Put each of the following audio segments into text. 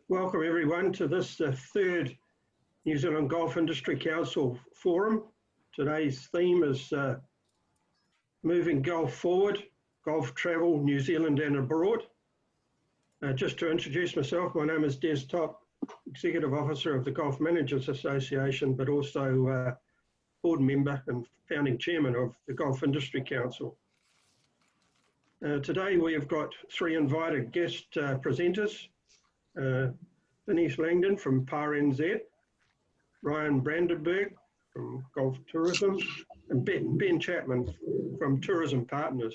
Welcome everyone to this third New Zealand Golf Industry Council Forum. Today's theme is moving golf forward, golf travel, New Zealand and abroad. Just to introduce myself, my name is Des Top, Executive Officer of the Golf Managers Association, but also board member and founding chairman of the Golf Industry Council. Today we have got three invited guest presenters, Denise Langdon from PAR NZ, Ryan Brandeburg from Golf Tourism, and Ben Chapman from Tourism Partners.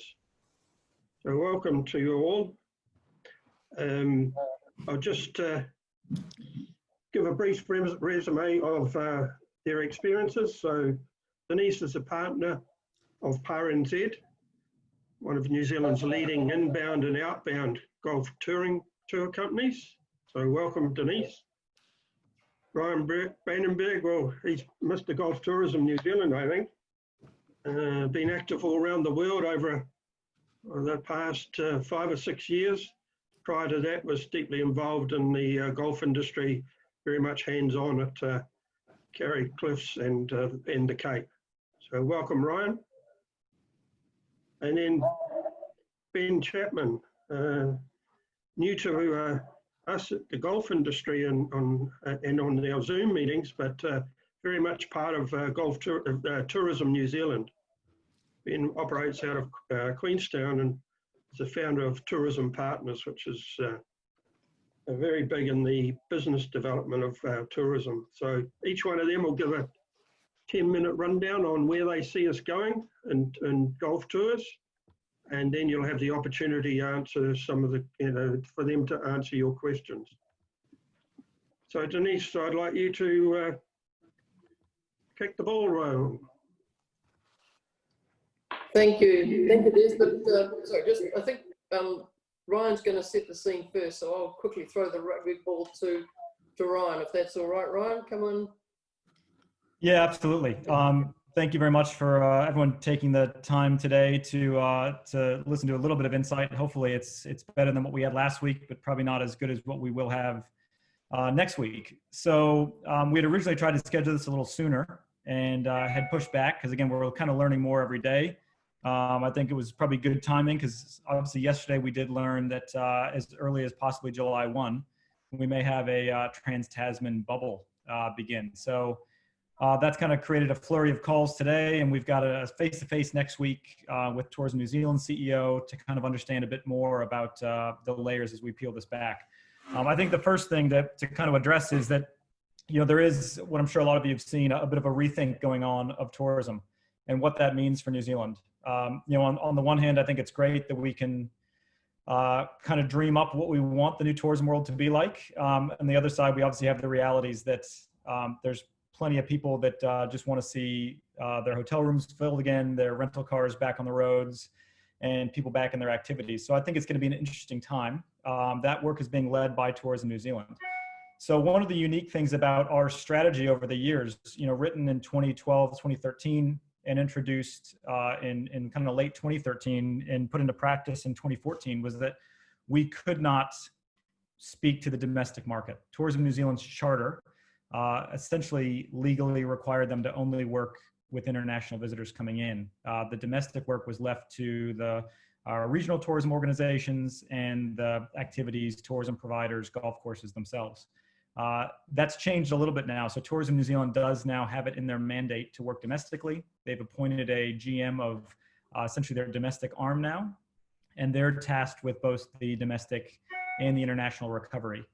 So welcome to you all. I'll just give a brief resume of their experiences. So Denise is a partner of PAR NZ, one of New Zealand's leading inbound and outbound golf touring tour companies. So welcome, Denise. Ryan Brandenburg, well, he's Mr. Golf Tourism New Zealand, I think. Been active all around the world over the past 5 or 6 years. Prior to that, was deeply involved in the golf industry, very much hands-on at Carry Cliffs and the Cape. So welcome, Ryan. And then Ben Chapman, new to us at the golf industry and on our Zoom meetings, but very much part of Tourism New Zealand. Ben operates out of Queenstown and is the founder of Tourism Partners, which is very big in the business development of tourism. So each one of them will give a 10-minute rundown on where they see us going in golf tours, and then you'll have the opportunity to answer some of the, for them to answer your questions. So Denise, I'd like you to kick the ball rolling. Thank you, Des. But sorry, I think Ryan's going to set the scene first, so I'll quickly throw the rugby ball to Ryan, if that's all right. Ryan, come on. Yeah, absolutely. Thank you very much for everyone taking the time today to listen to a little bit of insight. Hopefully it's better than what we had last week, but probably not as good as what we will have next week. So we had originally tried to schedule this a little sooner and had pushed back because, again, we're kind of learning more every day. I think it was probably good timing because obviously yesterday we did learn that as early as possibly July 1, we may have a trans-Tasman bubble begin. So that's kind of created a flurry of calls today, and we've got a face-to-face next week with Tourism New Zealand CEO to kind of understand a bit more about the layers as we peel this back. I think the first thing to kind of address is that, you know, there is what I'm sure a lot of you have seen, a bit of a rethink going on of tourism and what that means for New Zealand. You know, on the one hand, I think it's great that we can kind of dream up what we want the new tourism world to be like. On the other side, we obviously have the realities that there's plenty of people that just want to see their hotel rooms filled again, their rental cars back on the roads, and people back in their activities. So I think it's going to be an interesting time. That work is being led by Tourism New Zealand. So one of the unique things about our strategy over the years, you know, written in 2012, 2013, and introduced in kind of late 2013 and put into practice in 2014, was that we could not speak to the domestic market. Tourism New Zealand's charter essentially legally required them to only work with international visitors coming in. The domestic work was left to the regional tourism organizations and the activities, tourism providers, golf courses themselves. That's changed a little bit now. So Tourism New Zealand does now have it in their mandate to work domestically. They've appointed a GM of essentially their domestic arm now, and they're tasked with both the domestic and the international recovery.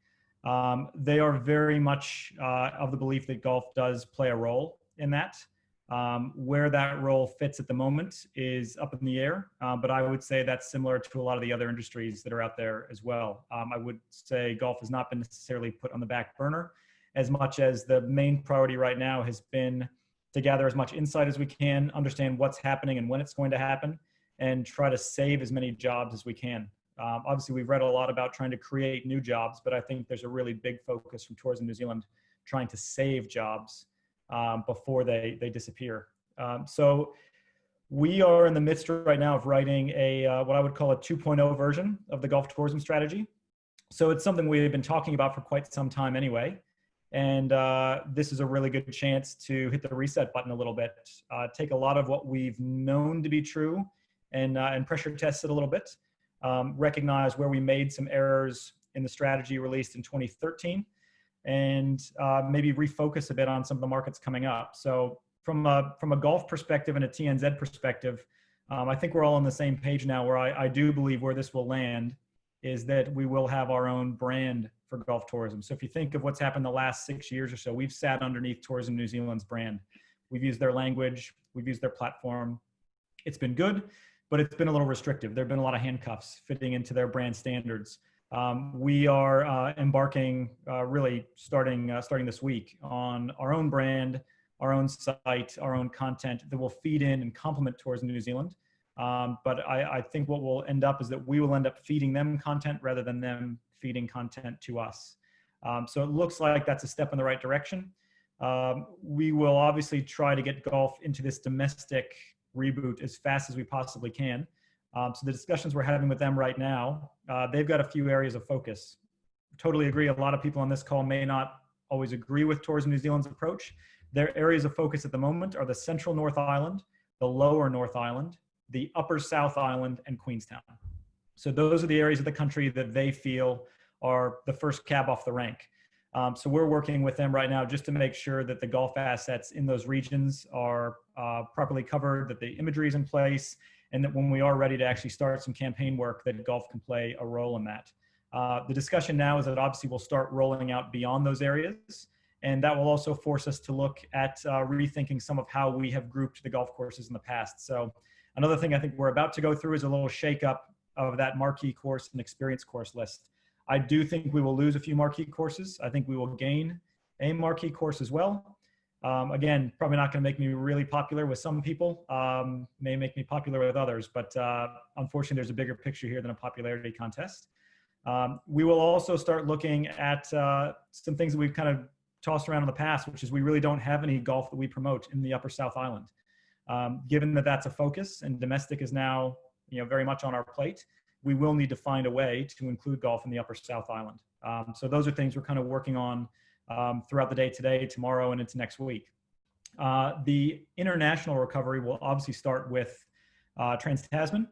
They are very much of the belief that golf does play a role in that. Where that role fits at the moment is up in the air, but I would say that's similar to a lot of the other industries that are out there as well. I would say golf has not been necessarily put on the back burner as much as the main priority right now has been to gather as much insight as we can, understand what's happening and when it's going to happen, and try to save as many jobs as we can. Obviously, we've read a lot about trying to create new jobs, but I think there's a really big focus from Tourism New Zealand trying to save jobs before they disappear. So we are in the midst right now of writing a what I would call a 2.0 version of the golf tourism strategy. So it's something we've been talking about for quite some time anyway. And this is a really good chance to hit the reset button a little bit, take a lot of what we've known to be true and pressure test it a little bit, recognize where we made some errors in the strategy released in 2013, and maybe refocus a bit on some of the markets coming up. So from a golf perspective and a TNZ perspective, I think we're all on the same page now, where I do believe where this will land is that we will have our own brand for golf tourism. So if you think of what's happened the last 6 years or so, we've sat underneath Tourism New Zealand's brand. We've used their language, we've used their platform. It's been good, but it's been a little restrictive. There have been a lot of handcuffs fitting into their brand standards. We are embarking, really starting this week, on our own brand, our own site, our own content that will feed in and complement Tourism New Zealand. But I think what will end up is that we will end up feeding them content rather than them feeding content to us. So it looks like that's a step in the right direction. We will obviously try to get golf into this domestic reboot as fast as we possibly can. So the discussions we're having with them right now, they've got a few areas of focus. Totally agree. A lot of people on this call may not always agree with Tourism New Zealand's approach. Their areas of focus at the moment are the Central North Island, the Lower North Island, the Upper South Island, and Queenstown. So those are the areas of the country that they feel are the first cab off the rank. So we're working with them right now just to make sure that the golf assets in those regions are properly covered, that the imagery is in place, and that when we are ready to actually start some campaign work, that golf can play a role in that. The discussion now is that obviously we'll start rolling out beyond those areas, and that will also force us to look at rethinking some of how we have grouped the golf courses in the past. So another thing I think we're about to go through is a little shakeup of that marquee course and experience course list. I do think we will lose a few marquee courses. I think we will gain a marquee course as well. Again, probably not going to make me really popular with some people, may make me popular with others, but unfortunately there's a bigger picture here than a popularity contest. We will also start looking at some things that we've kind of tossed around in the past, which is we really don't have any golf that we promote in the Upper South Island. Given that that's a focus and domestic is now, very much on our plate, we will need to find a way to include golf in the Upper South Island. So those are things we're kind of working on throughout the day today, tomorrow, and into next week. The international recovery will obviously start with Trans-Tasman.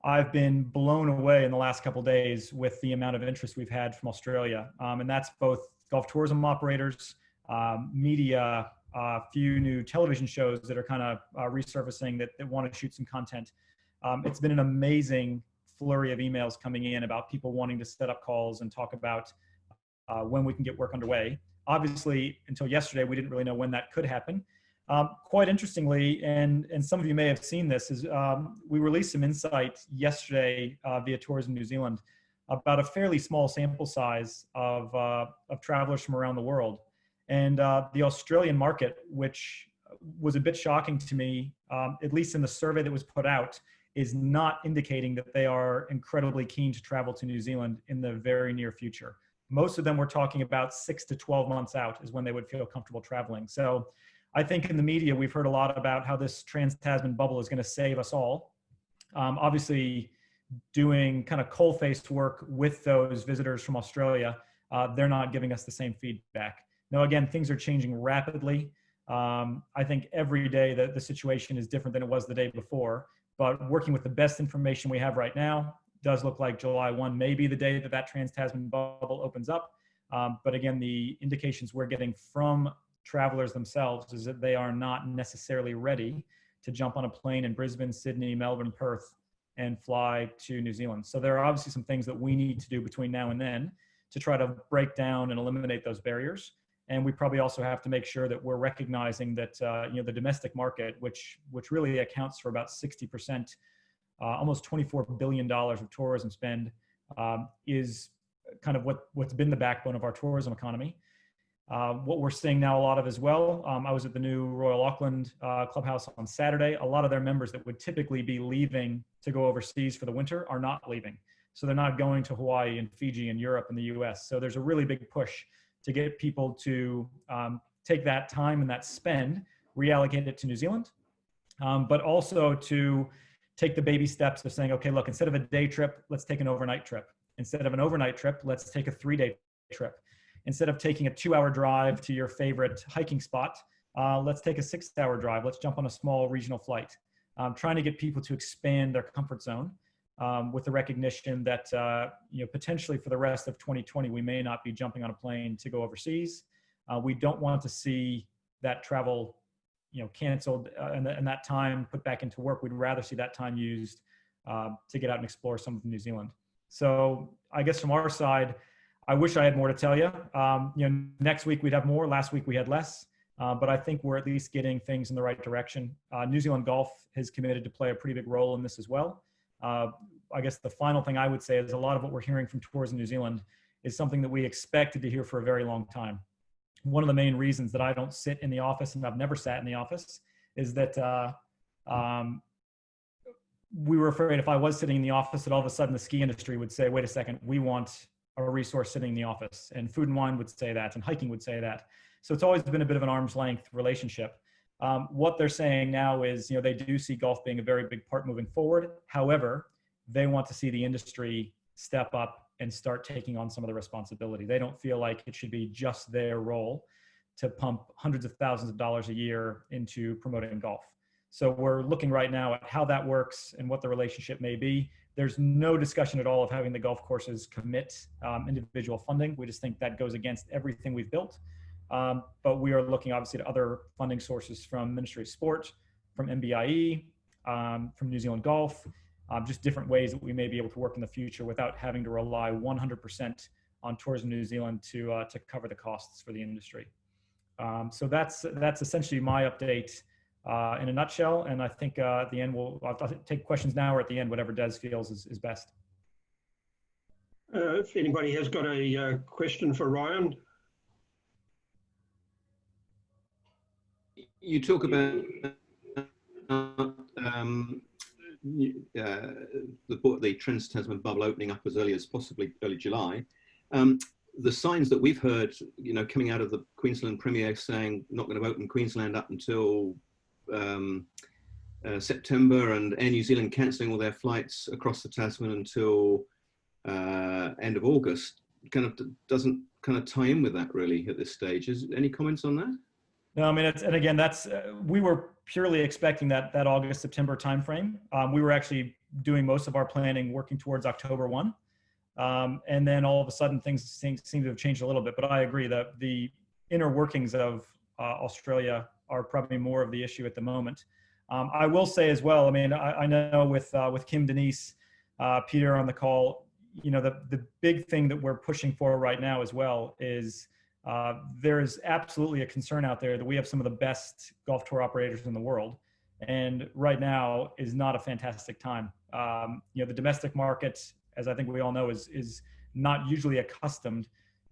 I've been blown away in the last couple of days with the amount of interest we've had from Australia. And that's both golf tourism operators, media, a few new television shows that are kind of resurfacing that want to shoot some content. It's been an amazing flurry of emails coming in about people wanting to set up calls and talk about when we can get work underway. Obviously, until yesterday, we didn't really know when that could happen. Quite interestingly, and some of you may have seen this, is we released some insight yesterday via Tourism New Zealand about a fairly small sample size of travelers from around the world. And the Australian market, which was a bit shocking to me, at least in the survey that was put out, is not indicating that they are incredibly keen to travel to New Zealand in the very near future. Most of them were talking about 6 to 12 months out is when they would feel comfortable traveling. So I think in the media, we've heard a lot about how this Trans-Tasman bubble is going to save us all. Obviously, doing kind of coal-faced work with those visitors from Australia, they're not giving us the same feedback. Now, again, things are changing rapidly. I think every day the situation is different than it was the day before, but working with the best information we have right now, does look like July 1 may be the day that Trans-Tasman bubble opens up. But again, the indications we're getting from travelers themselves is that they are not necessarily ready to jump on a plane in Brisbane, Sydney, Melbourne, Perth, and fly to New Zealand. So there are obviously some things that we need to do between now and then to try to break down and eliminate those barriers. And we probably also have to make sure that we're recognizing that the domestic market, which really accounts for about 60%, almost $24 billion of tourism spend, is kind of what's been the backbone of our tourism economy. What we're seeing now a lot of as well, I was at the new Royal Auckland clubhouse on Saturday. A lot of their members that would typically be leaving to go overseas for the winter are not leaving. So they're not going to Hawaii and Fiji and Europe and the US. So there's a really big push to get people to take that time and that spend, reallocate it to New Zealand, but also to take the baby steps of saying, okay, look, instead of a day trip, let's take an overnight trip. Instead of an overnight trip, let's take a 3-day trip. Instead of taking a 2-hour drive to your favorite hiking spot, let's take a 6-hour drive. Let's jump on a small regional flight. Trying to get people to expand their comfort zone with the recognition that potentially for the rest of 2020, we may not be jumping on a plane to go overseas. We don't want to see that travel canceled and that time put back into work. We'd rather see that time used to get out and explore some of New Zealand. So I guess from our side, I wish I had more to tell you. Next week we'd have more. Last week we had less. But I think we're at least getting things in the right direction. New Zealand Golf has committed to play a pretty big role in this as well. I guess the final thing I would say is a lot of what we're hearing from Tourism New Zealand is something that we expected to hear for a very long time. One of the main reasons that I don't sit in the office, and I've never sat in the office, is that we were afraid if I was sitting in the office that all of a sudden the ski industry would say, wait a second, we want a resource sitting in the office. And Food and Wine would say that, and hiking would say that. So it's always been a bit of an arm's length relationship. What they're saying now is, they do see golf being a very big part moving forward. However, they want to see the industry step up and start taking on some of the responsibility. They don't feel like it should be just their role to pump hundreds of thousands of dollars a year into promoting golf. So we're looking right now at how that works and what the relationship may be. There's no discussion at all of having the golf courses commit individual funding. We just think that goes against everything we've built. But we are looking obviously to other funding sources from Ministry of Sport, from MBIE, from New Zealand Golf, just different ways that we may be able to work in the future without having to rely 100% on Tourism New Zealand to cover the costs for the industry. So that's essentially my update in a nutshell. And I think at the end, I'll take questions now or at the end, whatever Des feels is best. If anybody has got a question for Ryan. You talk about the Trans-Tasman bubble opening up as early as possibly early July. The signs that we've heard, coming out of the Queensland Premier saying not going to open Queensland up until September, and Air New Zealand cancelling all their flights across the Tasman until end of August, doesn't tie in with that really at this stage. Any comments on that? No, I mean, we were purely expecting that August, September timeframe. We were actually doing most of our planning working towards October 1. And then all of a sudden things seem to have changed a little bit, but I agree that the inner workings of Australia are probably more of the issue at the moment. I will say as well, I mean, I know with Kim, Denise, Peter on the call, the big thing that we're pushing for right now as well is there is absolutely a concern out there that we have some of the best golf tour operators in the world. And right now is not a fantastic time. The domestic market, as I think we all know, is not usually accustomed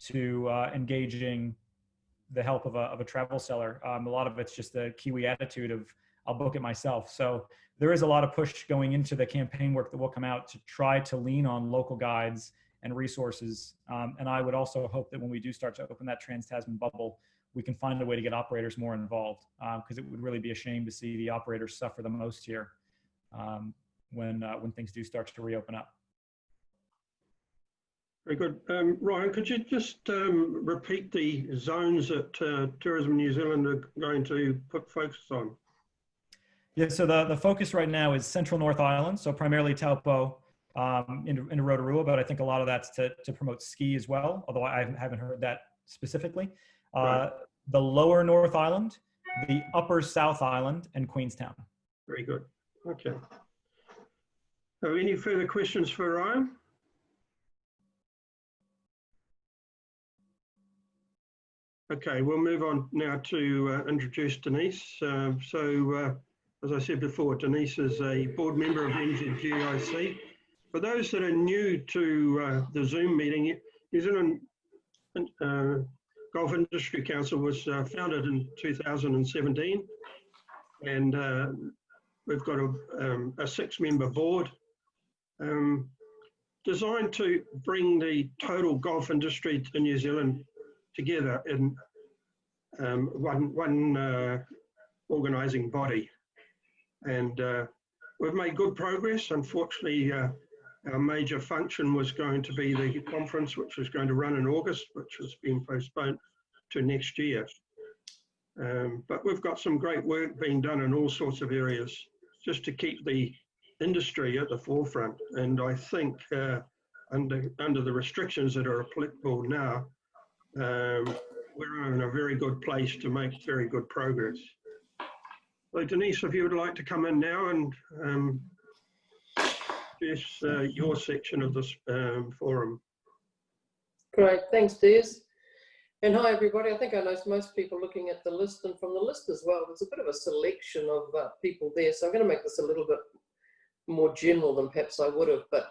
to engaging the help of a travel seller. A lot of it's just the Kiwi attitude of, I'll book it myself. So there is a lot of push going into the campaign work that will come out to try to lean on local guides and resources. And I would also hope that when we do start to open that Trans-Tasman bubble, we can find a way to get operators more involved, because it would really be a shame to see the operators suffer the most here when things do start to reopen up. Very good. Ryan, could you just repeat the zones that Tourism New Zealand are going to put focus on? Yeah, so the focus right now is Central North Island, so primarily Taupo, in Rotorua, but I think a lot of that's to promote ski as well, although I haven't heard that specifically. Right. The Lower North Island, the Upper South Island, and Queenstown. Very good. Okay. Any further questions for Ryan? Okay, we'll move on now to introduce Denise. As I said before, Denise is a board member of NZGIC. For those that are new to the Zoom meeting, New Zealand Golf Industry Council was founded in 2017, and we've got a 6-member board designed to bring the total golf industry in New Zealand together in one organising body. And we've made good progress. Unfortunately, our major function was going to be the conference, which was going to run in August, which has been postponed to next year. But we've got some great work being done in all sorts of areas just to keep the industry at the forefront. And I think under the restrictions that are applicable now, we're in a very good place to make very good progress. So Denise, if you would like to come in now and your section of this forum. Great, thanks, Des. And hi, everybody. I think I know most people looking at the list, and from the list as well, there's a bit of a selection of people there. So I'm going to make this a little bit more general than perhaps I would have. But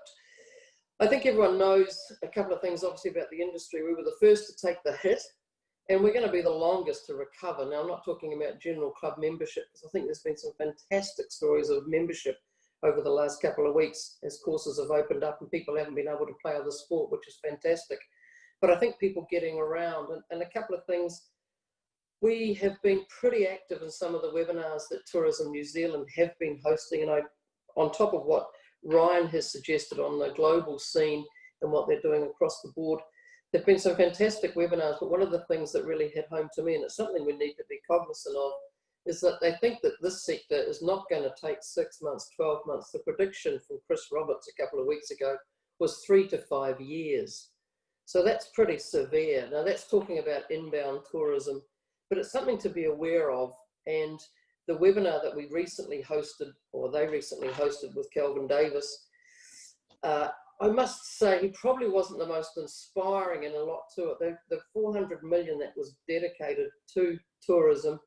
I think everyone knows a couple of things, obviously, about the industry. We were the first to take the hit, and we're going to be the longest to recover. Now, I'm not talking about general club membership, because I think there's been some fantastic stories of membership over the last couple of weeks as courses have opened up and people haven't been able to play other sport, which is fantastic. But I think people getting around, and a couple of things, we have been pretty active in some of the webinars that Tourism New Zealand have been hosting, and on top of what Ryan has suggested on the global scene and what they're doing across the board, there have been some fantastic webinars, but one of the things that really hit home to me, and it's something we need to be cognizant of, is that they think that this sector is not going to take 6 months, 12 months. The prediction from Chris Roberts a couple of weeks ago was 3 to 5 years. So that's pretty severe. Now that's talking about inbound tourism, but it's something to be aware of. And the webinar that we recently hosted, or they recently hosted with Kelvin Davis, I must say he probably wasn't the most inspiring and a lot to it. The 400 million that was dedicated to tourism,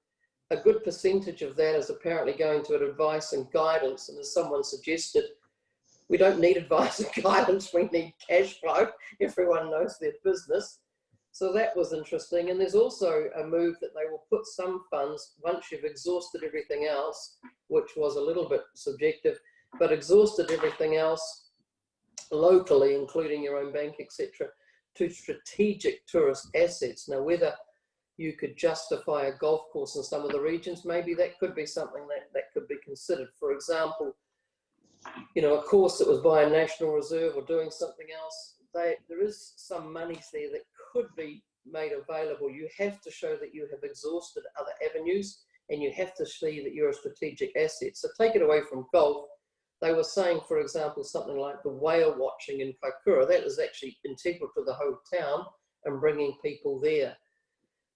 a good percentage of that is apparently going to advice and guidance. And as someone suggested, we don't need advice and guidance, we need cash flow. Everyone knows their business. So that was interesting. And there's also a move that they will put some funds, once you've exhausted everything else, which was a little bit subjective, but exhausted everything else locally, including your own bank, etc., to strategic tourist assets. Now, whether you could justify a golf course in some of the regions, maybe that could be something that could be considered. For example, you know, a course that was by a national reserve or doing something else, there is some monies there that could be made available. You have to show that you have exhausted other avenues, and you have to see that you're a strategic asset. So take it away from golf. They were saying, for example, something like the whale watching in Kaikoura, that is actually integral to the whole town and bringing people there.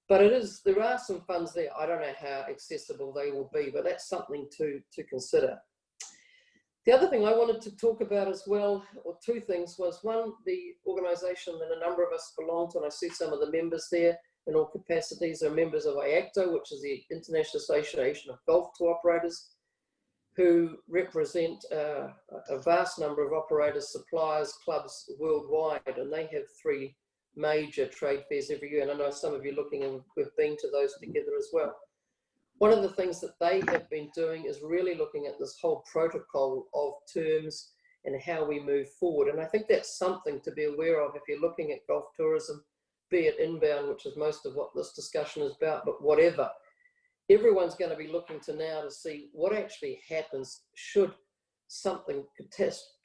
But there are some funds there. I don't know how accessible they will be, but that's something to consider. The other thing I wanted to talk about as well, or two things, was one, the organisation that a number of us belong to, and I see some of the members there in all capacities, are members of IACTO, which is the International Association of Golf Tour Operators, who represent a vast number of operators, suppliers, clubs worldwide, and they have 3 major trade fairs every year, and I know some of you looking, and we've been to those together as well. One of the things that they have been doing is really looking at this whole protocol of terms and how we move forward. And I think that's something to be aware of if you're looking at golf tourism, be it inbound, which is most of what this discussion is about, but whatever. Everyone's going to be looking to now to see what actually happens should something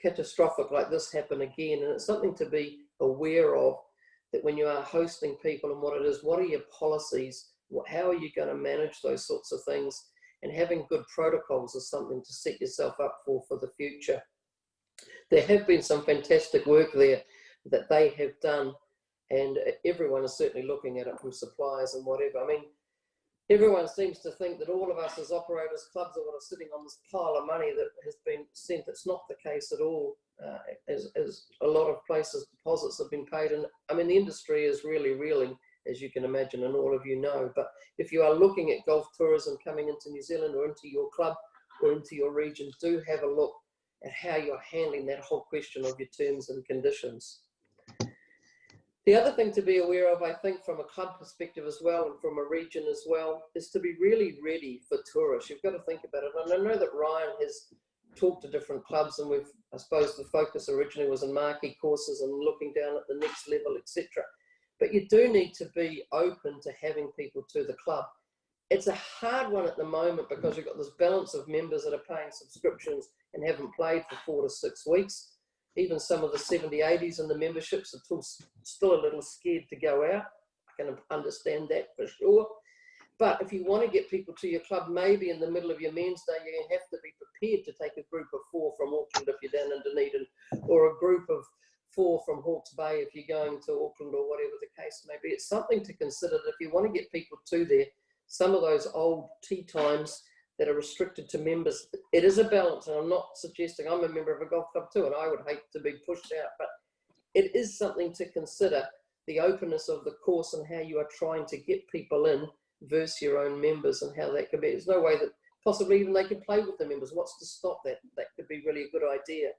catastrophic like this happen again. And it's something to be aware of, that when you are hosting people and what it is, what are your policies? How are you going to manage those sorts of things? And having good protocols is something to set yourself up for the future. There have been some fantastic work there that they have done, and everyone is certainly looking at it from suppliers and whatever. I mean, everyone seems to think that all of us as operators, clubs are sitting on this pile of money that has been sent. It's not the case at all. As a lot of places, deposits have been paid. And I mean, the industry is really reeling, as you can imagine, and all of you know. But if you are looking at golf tourism coming into New Zealand or into your club or into your region, do have a look at how you're handling that whole question of your terms and conditions. The other thing to be aware of, I think, from a club perspective as well, and from a region as well, is to be really ready for tourists. You've got to think about it. And I know that Ryan has talked to different clubs, and I suppose the focus originally was on marquee courses and looking down at the next level, etc. But you do need to be open to having people to the club. It's a hard one at the moment because you've got this balance of members that are paying subscriptions and haven't played for 4 to 6 weeks. even some of the 70, 80s and the memberships are still a little scared to go out. I can understand that for sure. But if you want to get people to your club, maybe in the middle of your men's day, you have to be prepared to take a group of 4 from Auckland if you're down in Dunedin, or a group of 4 from Hawke's Bay if you're going to Auckland, or whatever the case may be. It's something to consider that if you want to get people to there, some of those old tea times that are restricted to members, it is a balance. And I'm not suggesting, I'm a member of a golf club too, and I would hate to be pushed out, but it is something to consider, the openness of the course and how you are trying to get people in versus your own members, and how that could be. There's no way that possibly even they could play with the members. What's to stop that? That could be really a good idea.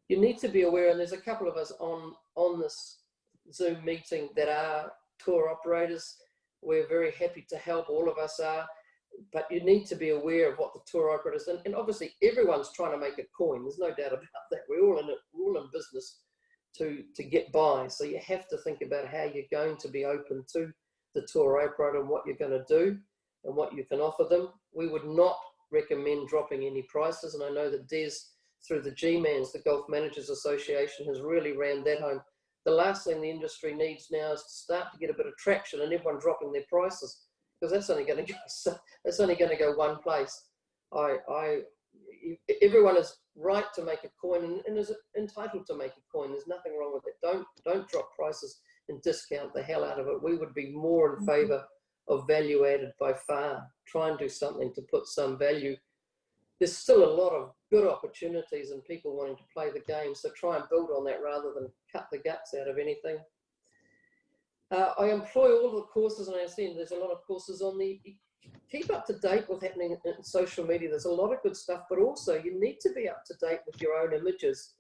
You need to be aware, and there's a couple of us on this Zoom meeting that are tour operators. We're very happy to help, all of us are, but you need to be aware of what the tour operators, and obviously everyone's trying to make a coin. There's no doubt about that. We're all in it, we're all in business to get by. So you have to think about how you're going to be open to the tour operator and what you're going to do and what you can offer them. We would not recommend dropping any prices, and I know that Des, through the G-Mans, the Golf Managers Association, has really rammed that home. The last thing the industry needs now is to start to get a bit of traction and everyone dropping their prices, because that's only going to go one place. Everyone is right to make a coin and is entitled to make a coin. There's nothing wrong with it. Don't drop prices and discount the hell out of it. We would be more in favour of value added by far. Try and do something to put some value. There's still a lot of good opportunities and people wanting to play the game, so try and build on that rather than cut the guts out of anything. I employ all the courses, and I understand there's a lot of courses on the, keep up to date with happening in social media. There's a lot of good stuff, but also you need to be up to date with your own images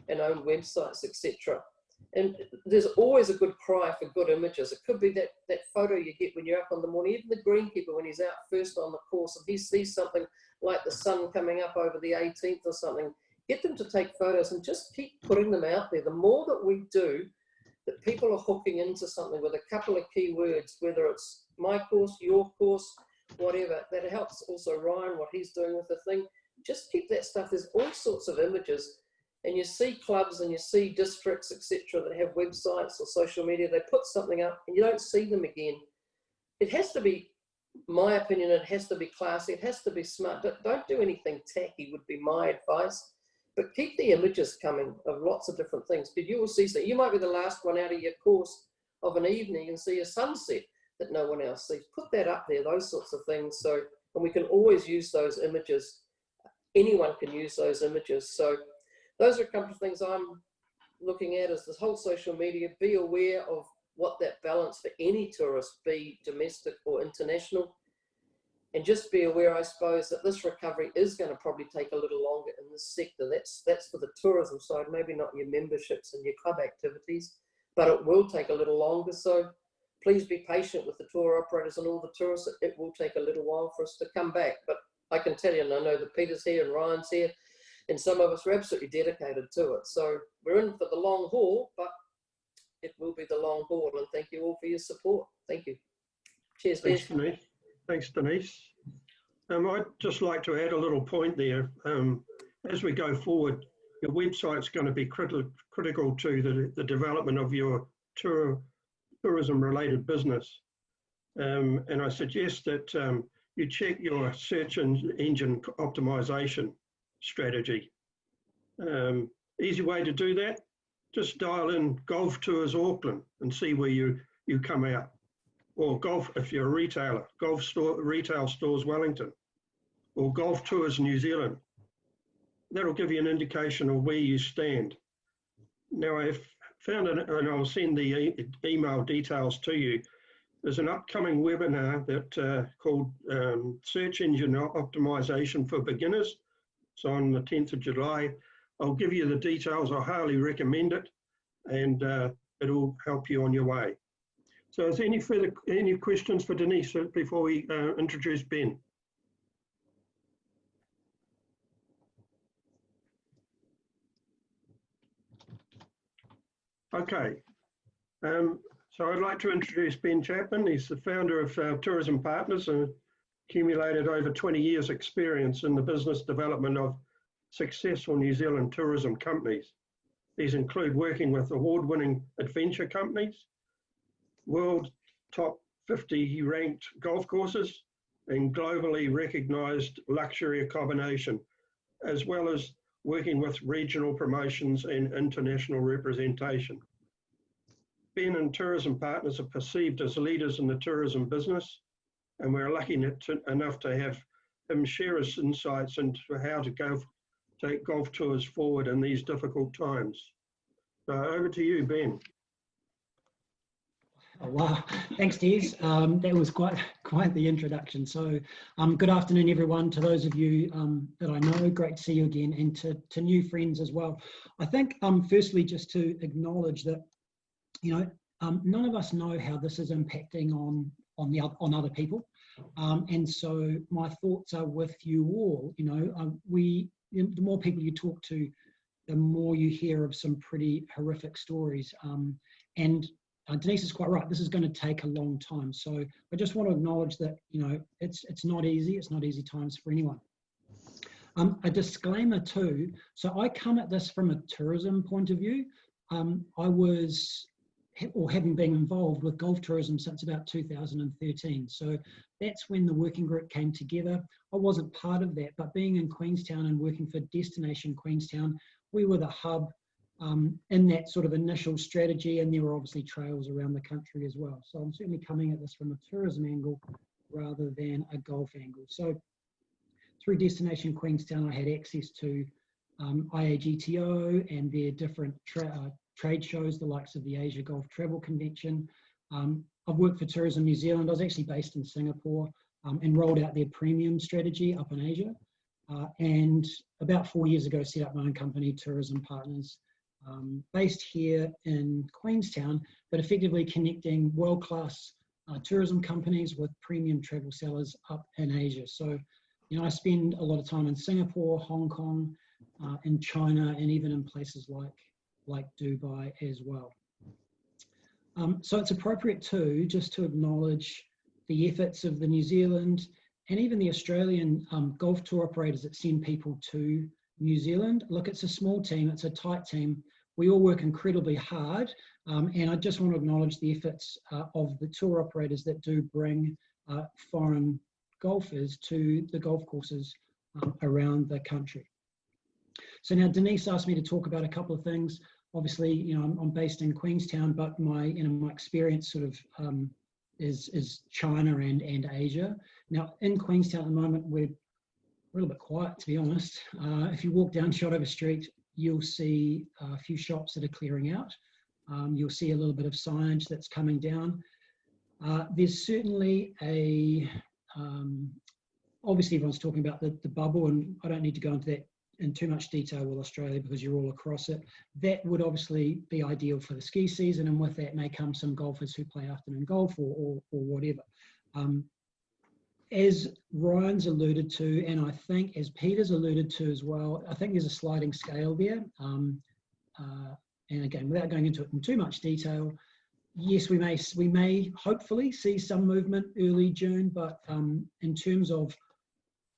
and own websites, etc. And there's always a good cry for good images. It could be that photo you get when you're up on the morning, even the greenkeeper when he's out first on the course and he sees something like the sun coming up over the 18th or something. Get them to take photos and just keep putting them out there. The more that we do, that people are hooking into something with a couple of keywords, whether it's my course, your course, whatever, that helps also Ryan, what he's doing with the thing. Just keep that stuff. There's all sorts of images. And you see clubs and you see districts, etc., that have websites or social media, they put something up and you don't see them again. It has to be, my opinion, it has to be classy, it has to be smart. Don't do anything tacky would be my advice. But keep the images coming of lots of different things. Because you will see, so you might be the last one out of your course of an evening and see a sunset that no one else sees. Put that up there, those sorts of things. So, and we can always use those images. Anyone can use those images. So those are a couple of things I'm looking at, is this whole social media. Be aware of what that balance for any tourist, be domestic or international. And just be aware, I suppose, that this recovery is going to probably take a little longer in this sector. That's for the tourism side, maybe not your memberships and your club activities, but it will take a little longer. So please be patient with the tour operators and all the tourists. It will take a little while for us to come back. But I can tell you, and I know that Peter's here and Ryan's here, and some of us are absolutely dedicated to it. So we're in for the long haul, but it will be the long haul. And thank you all for your support. Thank you. Cheers, Thanks, Denise. Thanks, Denise. I'd just like to add a little point there. As we go forward, your website's going to be critical to the development of your tourism-related business. And I suggest that you check your search engine optimization strategy. Easy way to do that, just dial in Golf Tours Auckland and see where you come out. Or golf, if you're a retailer, retail stores Wellington, or Golf Tours New Zealand. That'll give you an indication of where you stand. Now, I've found it, and I'll send the email details to you. There's an upcoming webinar that called Search Engine Optimization for Beginners. It's on the 10th of July. I'll give you the details. I highly recommend it, and it'll help you on your way. So is there any questions for Denise before we introduce Ben? Okay, so I'd like to introduce Ben Chapman. He's the founder of Tourism Partners and accumulated over 20 years experience in the business development of successful New Zealand tourism companies. These include working with award-winning adventure companies, world top 50 ranked golf courses, and globally recognised luxury accommodation, as well as working with regional promotions and international representation. Ben and tourism partners are perceived as leaders in the tourism business, and we're lucky enough to have him share his insights into how to take golf tours forward in these difficult times. So over to you, Ben. Oh, wow, thanks, Des. That was quite the introduction. So good afternoon, everyone. To those of you that I know, great to see you again, and to new friends as well. I think firstly, just to acknowledge that, you know, none of us know how this is impacting on other people. And so my thoughts are with you all. You know, the more people you talk to, the more you hear of some pretty horrific stories. And Denise is quite right. This is going to take a long time. So I just want to acknowledge that, you know, it's not easy. It's not easy times for anyone. A disclaimer too. So I come at this from a tourism point of view. Having been involved with golf tourism since about 2013. So that's when the working group came together. I wasn't part of that, but being in Queenstown and working for Destination Queenstown, we were the hub in that sort of initial strategy, and there were obviously trails around the country as well. So I'm certainly coming at this from a tourism angle rather than a golf angle. So through Destination Queenstown, I had access to IAGTO and their different trade shows, the likes of the Asia Golf Travel Convention. I've worked for Tourism New Zealand. I was actually based in Singapore and rolled out their premium strategy up in Asia. And about 4 years ago, set up my own company, Tourism Partners, based here in Queenstown, but effectively connecting world-class tourism companies with premium travel sellers up in Asia. So, you know, I spend a lot of time in Singapore, Hong Kong, in China, and even in places like Dubai as well. So it's appropriate too, just to acknowledge the efforts of the New Zealand and even the Australian golf tour operators that send people to New Zealand. Look, it's a small team, it's a tight team. We all work incredibly hard, and I just want to acknowledge the efforts of the tour operators that do bring foreign golfers to the golf courses around the country. So now Denise asked me to talk about a couple of things. Obviously, you know, I'm based in Queenstown, but my experience sort of is China and Asia. Now in Queenstown at the moment, we're a little bit quiet, to be honest. If you walk down Shotover Street, you'll see a few shops that are clearing out. You'll see a little bit of signage that's coming down. There's certainly obviously everyone's talking about the bubble, and I don't need to go into that in too much detail with Australia because you're all across it. That would obviously be ideal for the ski season, and with that may come some golfers who play afternoon golf or whatever. As Ryan's alluded to, and I think as Peter's alluded to as well, I think there's a sliding scale there. And again, without going into it in too much detail, yes, we may hopefully see some movement early June, but in terms of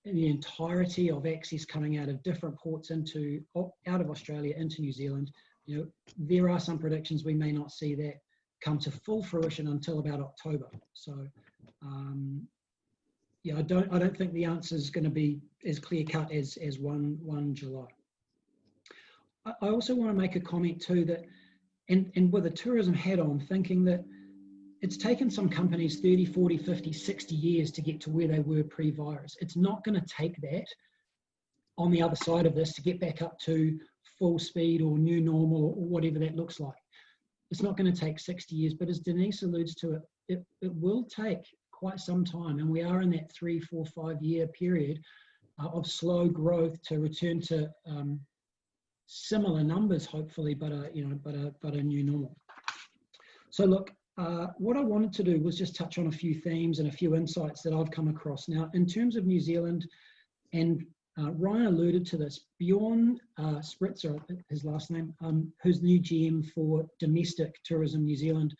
the entirety of access coming out of different ports out of Australia into New Zealand, you know, there are some predictions we may not see that come to full fruition until about October. So yeah, I don't think the answer is going to be as clear cut as 1 July. I also want to make a comment too that, and with a tourism hat on, thinking that it's taken some companies 30, 40, 50, 60 years to get to where they were pre-virus. It's not going to take that on the other side of this to get back up to full speed or new normal or whatever that looks like. It's not going to take 60 years, but as Denise alludes to it will take quite some time, and we are in that 3, 4, 5 year period of slow growth to return to similar numbers, hopefully, but a new normal. So look, what I wanted to do was just touch on a few themes and a few insights that I've come across. Now, in terms of New Zealand, and Ryan alluded to this, Bjorn Spritzer, his last name, who's new GM for domestic tourism New Zealand,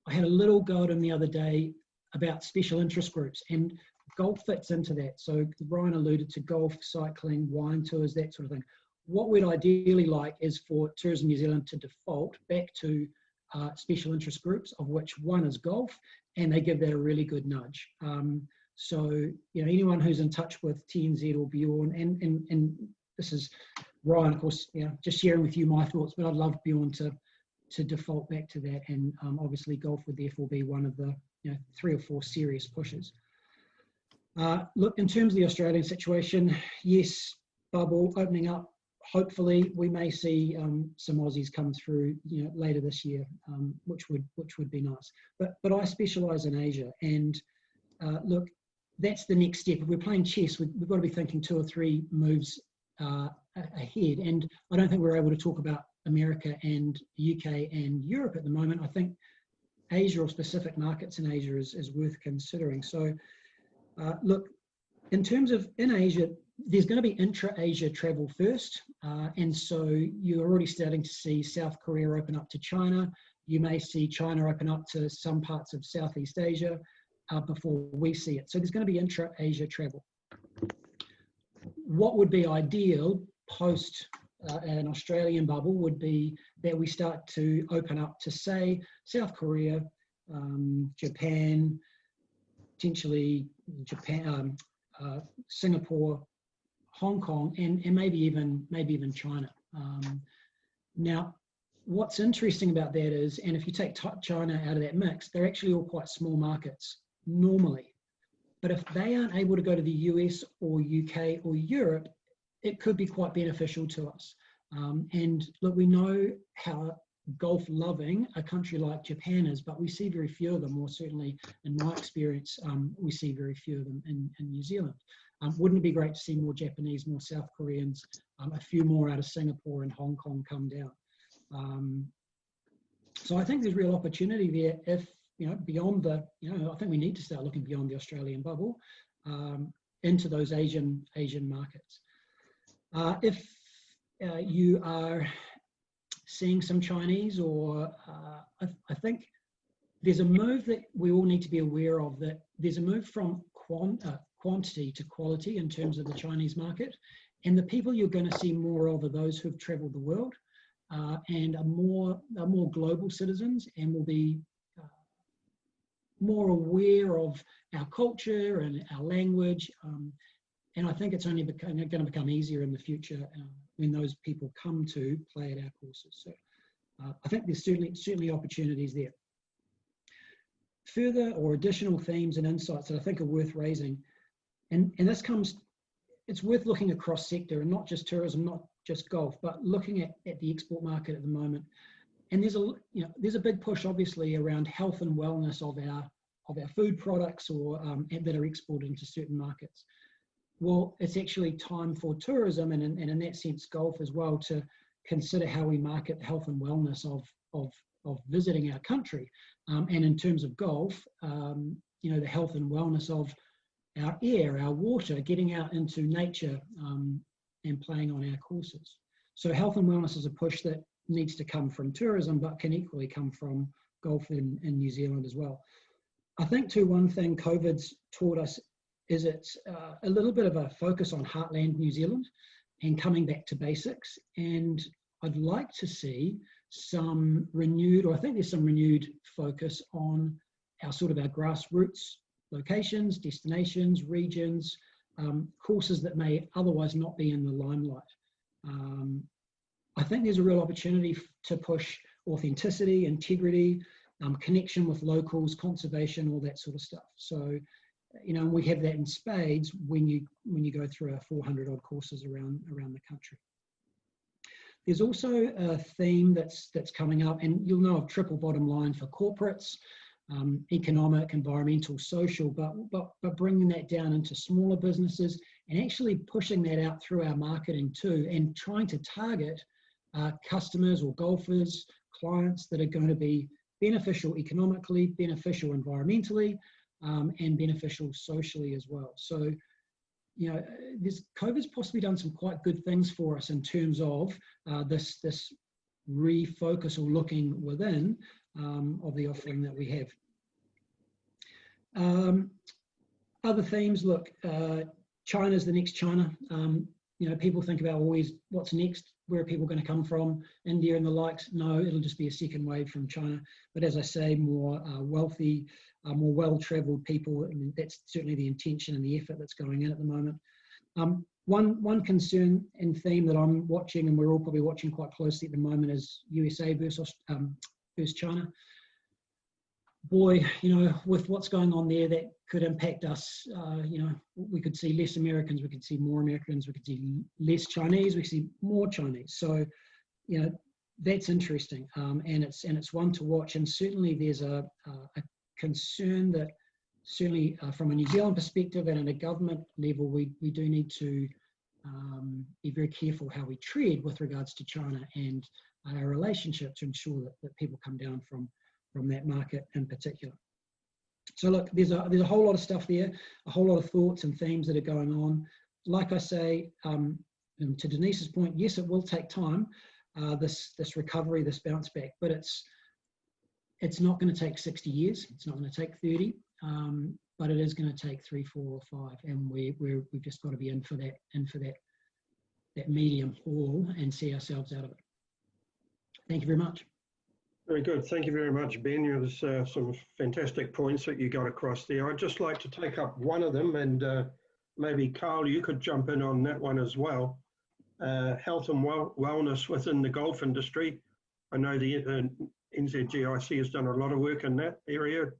I had a little go at him the other day about special interest groups, and golf fits into that. So Ryan alluded to golf, cycling, wine tours, that sort of thing. what we'd ideally like is for Tourism New Zealand to default back to special interest groups, of which one is golf, and they give that a really good nudge. So, you know, anyone who's in touch with TNZ or Bjorn, and this is Ryan, of course, you know, just sharing with you my thoughts, but I'd love Bjorn to default back to that, and obviously golf would therefore be one of the, you know, 3 or 4 serious pushes. Look, in terms of the Australian situation, yes, bubble opening up. Hopefully, we may see some Aussies come through, you know, later this year, which would be nice. But I specialise in Asia, and look, that's the next step. If we're playing chess, we've got to be thinking 2 or 3 moves ahead. And I don't think we're able to talk about America and the UK and Europe at the moment. I think Asia, or specific markets in Asia, is worth considering. So, look, in terms of in Asia, there's going to be intra-Asia travel first, and so you're already starting to see South Korea open up to China. You may see China open up to some parts of Southeast Asia before we see it. So there's going to be intra-Asia travel. What would be ideal post an Australian bubble would be that we start to open up to, say, South Korea, Japan, potentially Singapore, Hong Kong, and maybe even China. Now, what's interesting about that is, and if you take China out of that mix, they're actually all quite small markets normally. But if they aren't able to go to the US or UK or Europe, it could be quite beneficial to us. And look, we know how golf loving a country like Japan is, but we see very few of them, or certainly in my experience, we see very few of them in New Zealand. Wouldn't it be great to see more Japanese, more South Koreans, a few more out of Singapore and Hong Kong come down? So I think there's real opportunity there if, you know, beyond the, you know, I think we need to start looking beyond the Australian bubble into those Asian markets. If you are seeing some Chinese, or I think there's a move that we all need to be aware of, that there's a move from quantity to quality in terms of the Chinese market, and the people you're going to see more of are those who've traveled the world and are more global citizens, and will be more aware of our culture and our language. And I think it's only going to become easier in the future when those people come to play at our courses. So I think there's certainly opportunities there. Further or additional themes and insights that I think are worth raising, and this comes, it's worth looking across sector, and not just tourism, not just golf, but looking at the export market at the moment. And there's a big push, obviously, around health and wellness of our food products, or that are exported into certain markets. Well, it's actually time for tourism, and in that sense, golf as well, to consider how we market the health and wellness of visiting our country. And in terms of golf, you know, the health and wellness of our air, our water, getting out into nature and playing on our courses. So health and wellness is a push that needs to come from tourism, but can equally come from golf in New Zealand as well. I think too, one thing COVID's taught us is it's a little bit of a focus on heartland New Zealand and coming back to basics. And I'd like to see some renewed, or I think there's some renewed focus on our grassroots locations, destinations, regions, courses that may otherwise not be in the limelight. I think there's a real opportunity to push authenticity, integrity, connection with locals, conservation, all that sort of stuff. So, you know, we have that in spades when you go through our 400 odd courses around the country. There's also a theme that's coming up, and you'll know of triple bottom line for corporates, economic, environmental, social, but bringing that down into smaller businesses and actually pushing that out through our marketing too, and trying to target customers or golfers, clients that are going to be beneficial economically, beneficial environmentally, and beneficial socially as well. So, you know, COVID's possibly done some quite good things for us in terms of this refocus, or looking within of the offering that we have. Other themes, look, China's the next China. you know, people think about always what's next, where are people going to come from, India and the likes. No, it'll just be a second wave from China. But as I say, more wealthy, more well-traveled people. I mean, that's certainly the intention and the effort that's going in at the moment. One concern and theme that I'm watching, and we're all probably watching quite closely at the moment, is USA versus China. Boy, you know, with what's going on there, that could impact us. You know, we could see less Americans, we could see more Americans, we could see less Chinese, we could see more Chinese. So, you know, that's interesting, and it's one to watch. And certainly, there's a concern that certainly from a New Zealand perspective and at a government level, we do need to be very careful how we tread with regards to China and our relationship to ensure that people come down from that market in particular. So look, there's a whole lot of stuff there, a whole lot of thoughts and themes that are going on. Like I say, and to Denise's point, yes, it will take time, this recovery, this bounce back, but it's not going to take 60 years. It's not going to take 30, but it is going to take 3, 4, or 5, and we've just got to be in for that medium haul and see ourselves out of it. Thank you very much. Very good. Thank you very much, Ben. There's some fantastic points that you got across there. I'd just like to take up one of them, and maybe Carl, you could jump in on that one as well. Health and wellness within the golf industry. I know the NZGIC has done a lot of work in that area. Do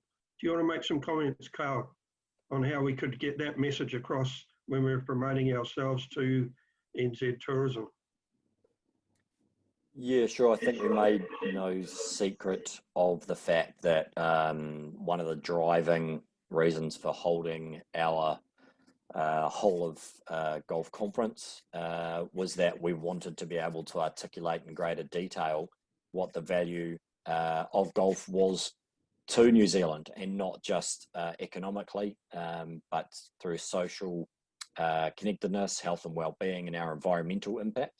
you want to make some comments, Carl, on how we could get that message across when we're promoting ourselves to NZ tourism? Yeah, sure. I think we made no secret of the fact that one of the driving reasons for holding our whole of golf conference was that we wanted to be able to articulate in greater detail what the value of golf was to New Zealand, and not just economically, but through social connectedness, health and well-being, and our environmental impact.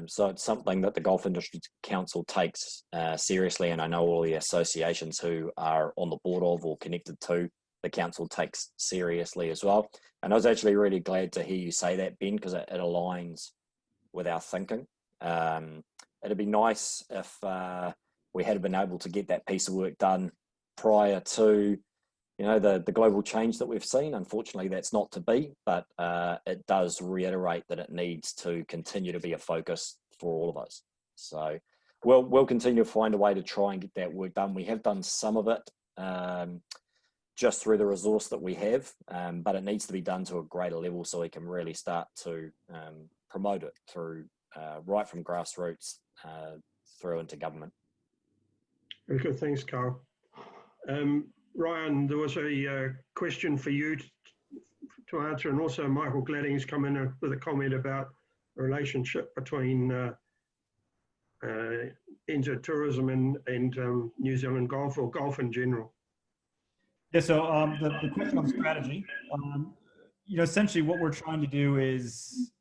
So it's something that the Golf Industry Council takes seriously, and I know all the associations who are on the board of or connected to the council takes seriously as well. And I was actually really glad to hear you say that, Ben, because it aligns with our thinking. It'd be nice if we had been able to get that piece of work done prior to, you know, the global change that we've seen. Unfortunately, that's not to be, but it does reiterate that it needs to continue to be a focus for all of us. So we'll continue to find a way to try and get that work done. We have done some of it just through the resource that we have, but it needs to be done to a greater level so we can really start to promote it through right from grassroots through into government. Very good, thanks, Carl. Ryan, there was a question for you to answer, and also Michael Gladding's come in with a comment about the relationship between NZ tourism and New Zealand golf, or golf in general. Yeah, so the question on strategy, you know, essentially what we're trying to do is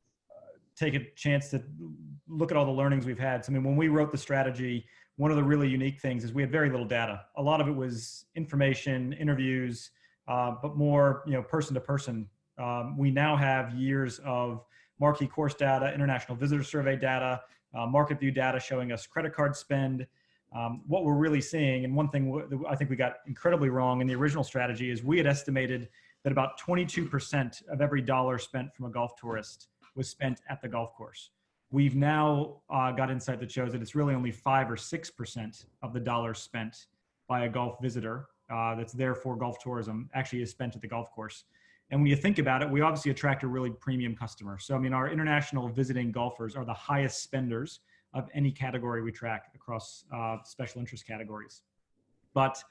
take a chance to look at all the learnings we've had. So, I mean, when we wrote the strategy, one of the really unique things is we had very little data. A lot of it was information, interviews, but more, you know, person to person. We now have years of marquee course data, international visitor survey data, market view data showing us credit card spend. What we're really seeing, and one thing I think we got incredibly wrong in the original strategy, is we had estimated that about 22% of every dollar spent from a golf tourist was spent at the golf course. We've now got insight that shows that it's really only 5 or 6% of the dollars spent by a golf visitor that's there for golf tourism actually is spent at the golf course. And when you think about it, we obviously attract a really premium customer. So, I mean, our international visiting golfers are the highest spenders of any category we track across special interest categories. But,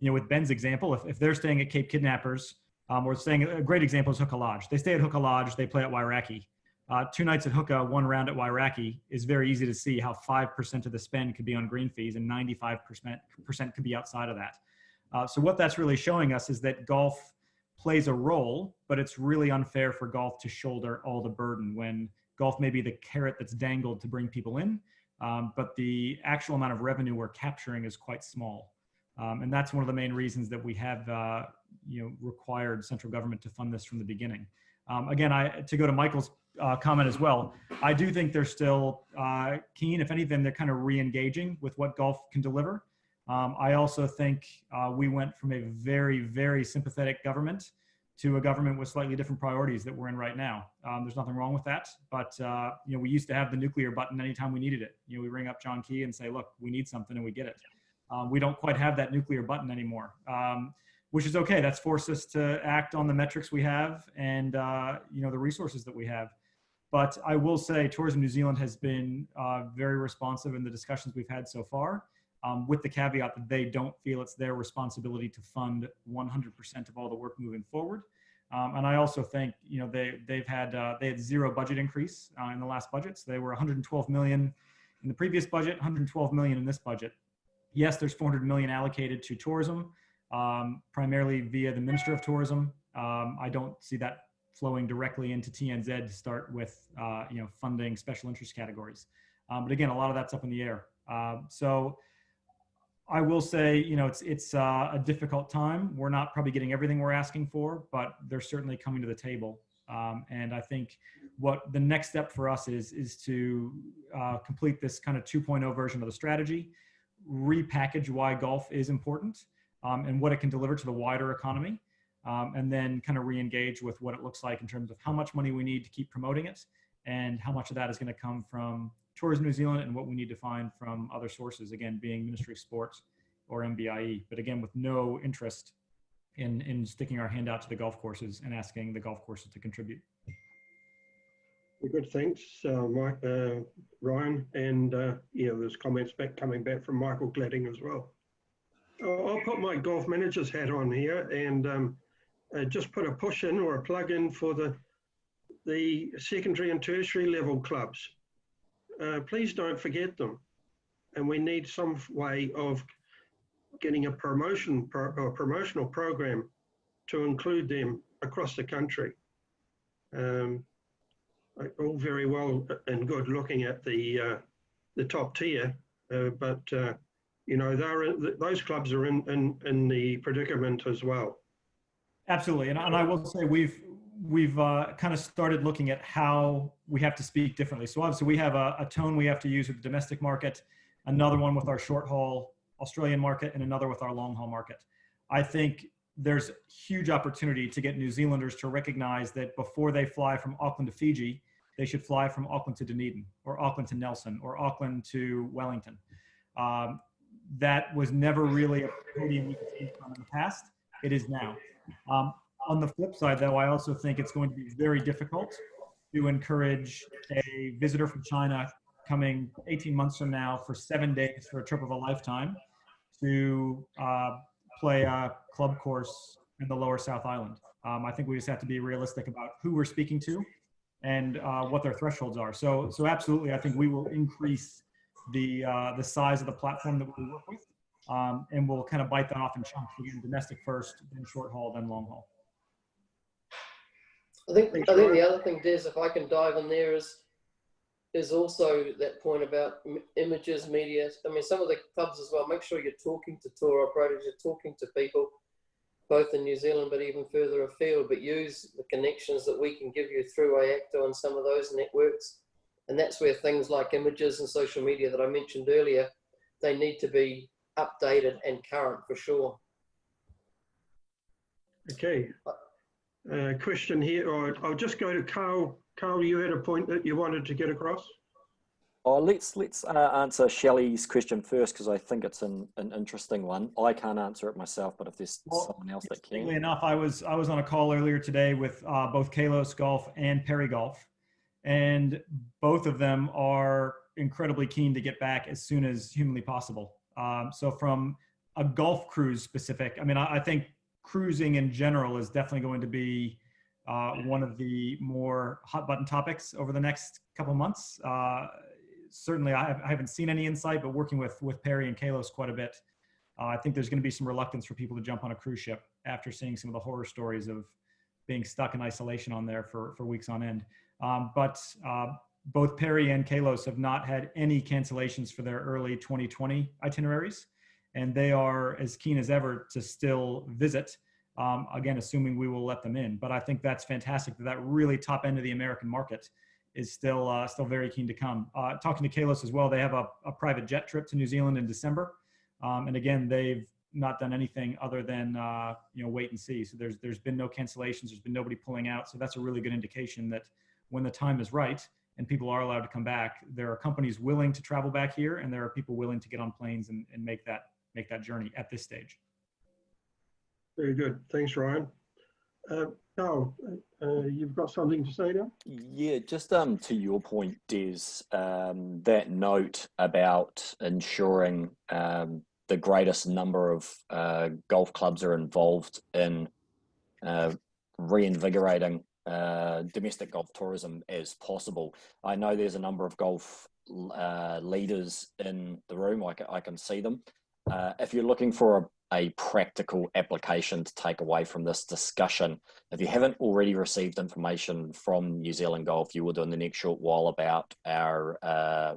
you know, with Ben's example, if they're staying at Cape Kidnappers, or staying, a great example is Hookah Lodge. They stay at Hookah Lodge, they play at Wairaki. 2 nights at Hookah, 1 round at Wairaki is very easy to see how 5% of the spend could be on green fees and 95% could be outside of that. So what that's really showing us is that golf plays a role, but it's really unfair for golf to shoulder all the burden when golf may be the carrot that's dangled to bring people in, but the actual amount of revenue we're capturing is quite small. And that's one of the main reasons that we have you know, required central government to fund this from the beginning. Again, to go to Michael's comment as well. I do think they're still keen. If anything, they're kind of re-engaging with what golf can deliver. I also think we went from a very, very sympathetic government to a government with slightly different priorities that we're in right now. There's nothing wrong with that, but we used to have the nuclear button anytime we needed it. We ring up John Key and say, look, we need something, and we get it. We don't quite have that nuclear button anymore, which is okay. That's forced us to act on the metrics we have and the resources that we have. But I will say Tourism New Zealand has been very responsive in the discussions we've had so far, with the caveat that they don't feel it's their responsibility to fund 100% of all the work moving forward. And I also think they had zero budget increase in the last budget. So they were 112 million in the previous budget, 112 million in this budget. Yes, there's 400 million allocated to tourism, primarily via the Minister of Tourism. I don't see that flowing directly into TNZ to start with, funding special interest categories. But again, a lot of that's up in the air. So I will say, it's a difficult time. We're not probably getting everything we're asking for, but they're certainly coming to the table. And I think what the next step for us is to complete this kind of 2.0 version of the strategy, repackage why golf is important and what it can deliver to the wider economy, and then kind of re-engage with what it looks like in terms of how much money we need to keep promoting it and how much of that is going to come from Tourism New Zealand and what we need to find from other sources, again, being Ministry of Sports or MBIE, but again, with no interest in sticking our hand out to the golf courses and asking the golf courses to contribute. Good, thanks, Mike, Ryan, and there's comments coming back from Michael Gladding as well. I'll put my golf manager's hat on here and just put a push in or a plug in for the secondary and tertiary level clubs. Please don't forget them, and we need some way of getting a promotional program to include them across the country. All very well and good looking at the top tier, but those clubs are in the predicament as well. Absolutely, and I will say we've kind of started looking at how we have to speak differently. So obviously we have a tone we have to use with the domestic market, another one with our short haul Australian market, and another with our long haul market. I think there's huge opportunity to get New Zealanders to recognize that before they fly from Auckland to Fiji, they should fly from Auckland to Dunedin or Auckland to Nelson or Auckland to Wellington. That was never really a podium we could speak on in the past. It is now. On the flip side, though, I also think it's going to be very difficult to encourage a visitor from China coming 18 months from now for 7 days for a trip of a lifetime to play a club course in the lower South Island. I think we just have to be realistic about who we're speaking to and what their thresholds are. So absolutely, I think we will increase the size of the platform that we work with, and we'll kind of bite that off in chunks. Again, domestic first, then short haul, then long haul. I think the other thing, Des, if I can dive in there, is also that point about images, media. I mean, some of the clubs as well, make sure you're talking to tour operators, you're talking to people, both in New Zealand, but even further afield, but use the connections that we can give you through IACTO and some of those networks. And that's where things like images and social media that I mentioned earlier, they need to be updated and current for sure. Okay. Question here. I'll just go to Carl. Carl, you had a point that you wanted to get across? Oh, let's answer Shelley's question first, because I think it's an interesting one. I can't answer it myself, but if there's someone else that can. Interestingly enough, I was on a call earlier today with both Kalos Golf and Perry Golf, and both of them are incredibly keen to get back as soon as humanly possible. So from a golf cruise specific, I mean, I think cruising in general is definitely going to be one of the more hot button topics over the next couple months. Certainly, I haven't seen any insight, but working with Perry and Kalos quite a bit, I think there's going to be some reluctance for people to jump on a cruise ship after seeing some of the horror stories of being stuck in isolation on there for weeks on end. But both Perry and Kalos have not had any cancellations for their early 2020 itineraries, and they are as keen as ever to still visit, again, assuming we will let them in. But I think that's fantastic that really top end of the American market is still very keen to come. Talking to Kalos as well, they have a private jet trip to New Zealand in December, and again, they've not done anything other than wait and see. So there's been no cancellations, there's been nobody pulling out. So that's a really good indication that when the time is right and people are allowed to come back, there are companies willing to travel back here, and there are people willing to get on planes and make that journey at this stage. Very good. Thanks, Ryan. Carl, you've got something to say now? Yeah, just to your point, Des, that note about ensuring the greatest number of golf clubs are involved in reinvigorating domestic golf tourism as possible. I know there's a number of golf leaders in the room. I can see them. If you're looking for a practical application to take away from this discussion, if you haven't already received information from New Zealand Golf, you will do in the next short while about our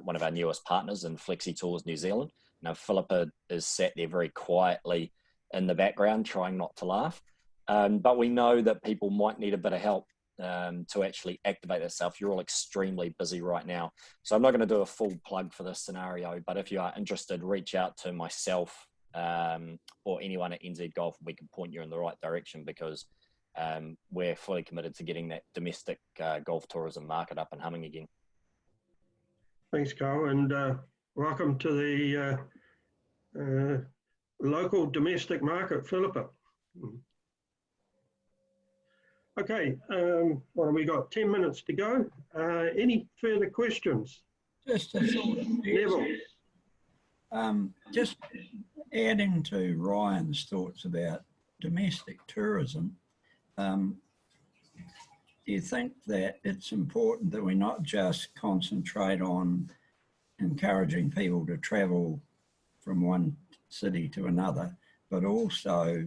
one of our newest partners in Flexi Tours New Zealand. Now, Philippa is sat there very quietly in the background, trying not to laugh. But we know that people might need a bit of help to actually activate themselves. You're all extremely busy right now. So I'm not going to do a full plug for this scenario, but if you are interested, reach out to myself or anyone at NZ Golf. We can point you in the right direction, because we're fully committed to getting that domestic golf tourism market up and humming again. Thanks, Carl, and welcome to the local domestic market, Philippa. Okay, what have we got? 10 minutes to go. Any further questions? Just a thought. Neville. Just adding to Ryan's thoughts about domestic tourism, do you think that it's important that we not just concentrate on encouraging people to travel from one city to another, but also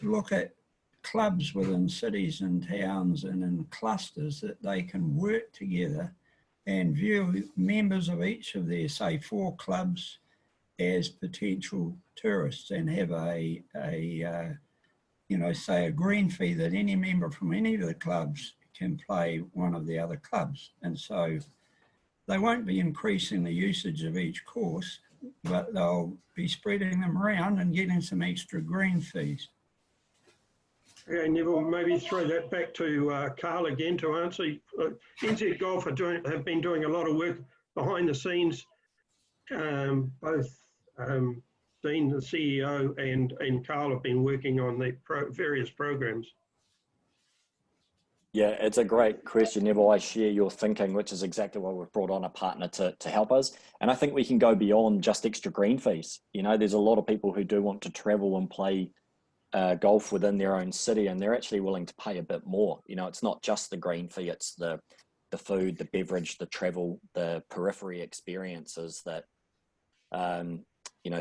look at clubs within cities and towns and in clusters that they can work together and view members of each of their, say, 4 clubs as potential tourists, and have say a green fee that any member from any of the clubs can play one of the other clubs. And so they won't be increasing the usage of each course, but they'll be spreading them around and getting some extra green fees. Okay, Neville, maybe throw that back to Carl again to answer. NZ Golf have been doing a lot of work behind the scenes. Both Dean, the CEO, and Carl have been working on the various programs. Yeah, it's a great question, Neville. I share your thinking, which is exactly why we've brought on a partner to help us. And I think we can go beyond just extra green fees. You know, there's a lot of people who do want to travel and play golf within their own city, and they're actually willing to pay a bit more. You know, it's not just the green fee, it's the food, the beverage, the travel, the periphery experiences that,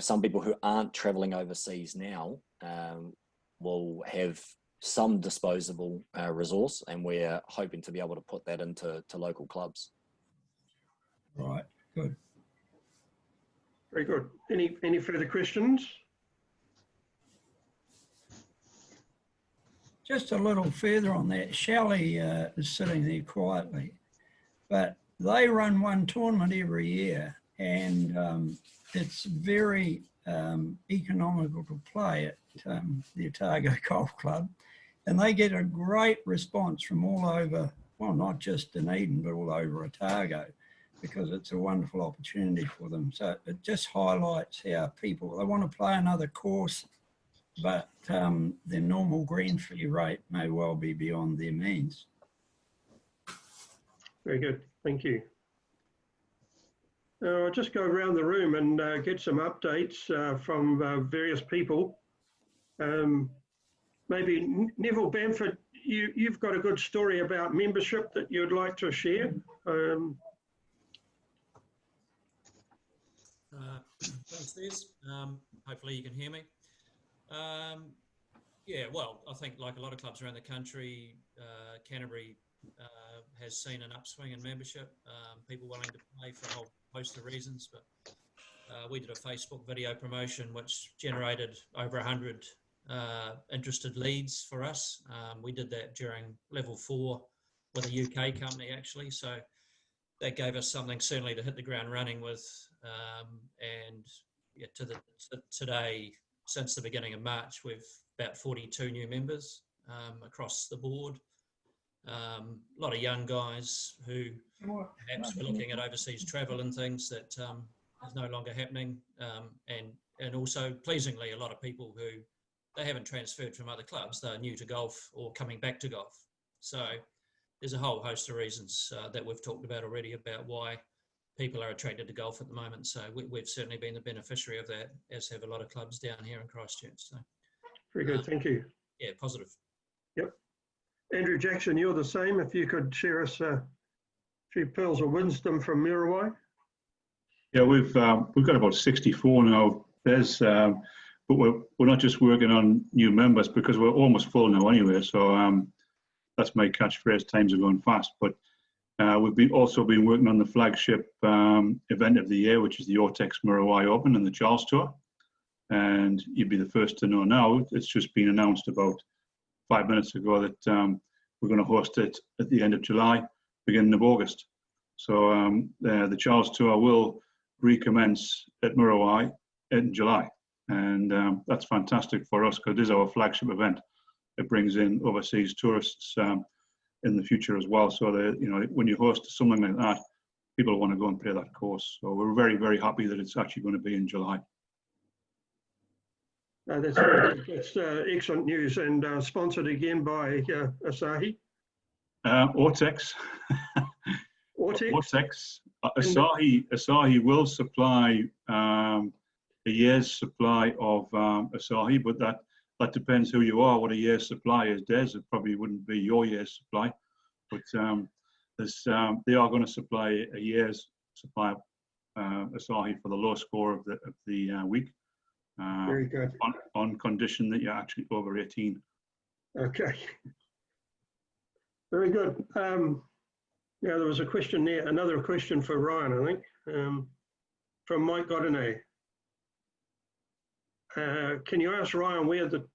some people who aren't traveling overseas now will have some disposable resource, and we're hoping to be able to put that into local clubs. Right, good. Very good. Any further questions? Just a little further on that, Shelley is sitting there quietly, but they run one tournament every year, and it's very economical to play at the Otago Golf Club, and they get a great response from all over, well, not just Dunedin, but all over Otago, because it's a wonderful opportunity for them. So it just highlights how people, they want to play another course, but their normal green fee rate may well be beyond their means. Very good, thank you. I'll just go around the room and get some updates from various people. Maybe Neville Bamford, you've got a good story about membership that you'd like to share. Thanks, Des. Hopefully you can hear me. Yeah, well, I think like a lot of clubs around the country, Canterbury has seen an upswing in membership, people willing to pay for a whole host of reasons, but we did a Facebook video promotion which generated over 100 interested leads for us. We did that during level 4 with a UK company actually, so that gave us something certainly to hit the ground running with. And yeah, today, since the beginning of March, we've about 42 new members across the board. A lot of young guys who perhaps were looking at overseas travel and things that is no longer happening. And also, pleasingly, a lot of people who they haven't transferred from other clubs. They're new to golf or coming back to golf. So there's a whole host of reasons that we've talked about already about why people are attracted to golf at the moment. So we've certainly been the beneficiary of that, as have a lot of clubs down here in Christchurch. So Very good, thank you. yeah, positive. Yep. Andrew Jackson, you're the same. If you could share us a few pearls of wisdom from Muriwai. Yeah, we've got about 64 now. But we're not just working on new members because we're almost full now anyway. So that's my catchphrase. Times are going fast. But we've also been working on the flagship event of the year, which is the Ortex Muriwai Open and the Charles Tour. And you'd be the first to know now. It's just been announced about 5 minutes ago that we're going to host it at the end of July, beginning of August. So the Charles Tour will recommence at Muriwai in July. And that's fantastic for us because it is our flagship event. It brings in overseas tourists in the future as well. So that, you know, when you host something like that, people want to go and play that course. So we're very, very happy that it's actually going to be in July. That's very good. That's excellent news, and sponsored again by Asahi. Ortex. Ortex. Ortex. Asahi will supply a year's supply of Asahi, but that depends who you are, what a year's supply is. Des, it probably wouldn't be your year's supply, but they are going to supply a year's supply of Asahi for the low score of the week. Very good. On condition that you're actually over 18. Okay. Very good. Yeah, there was a question there, another question for Ryan, I think, from Mike GODINET. Can you ask Ryan where the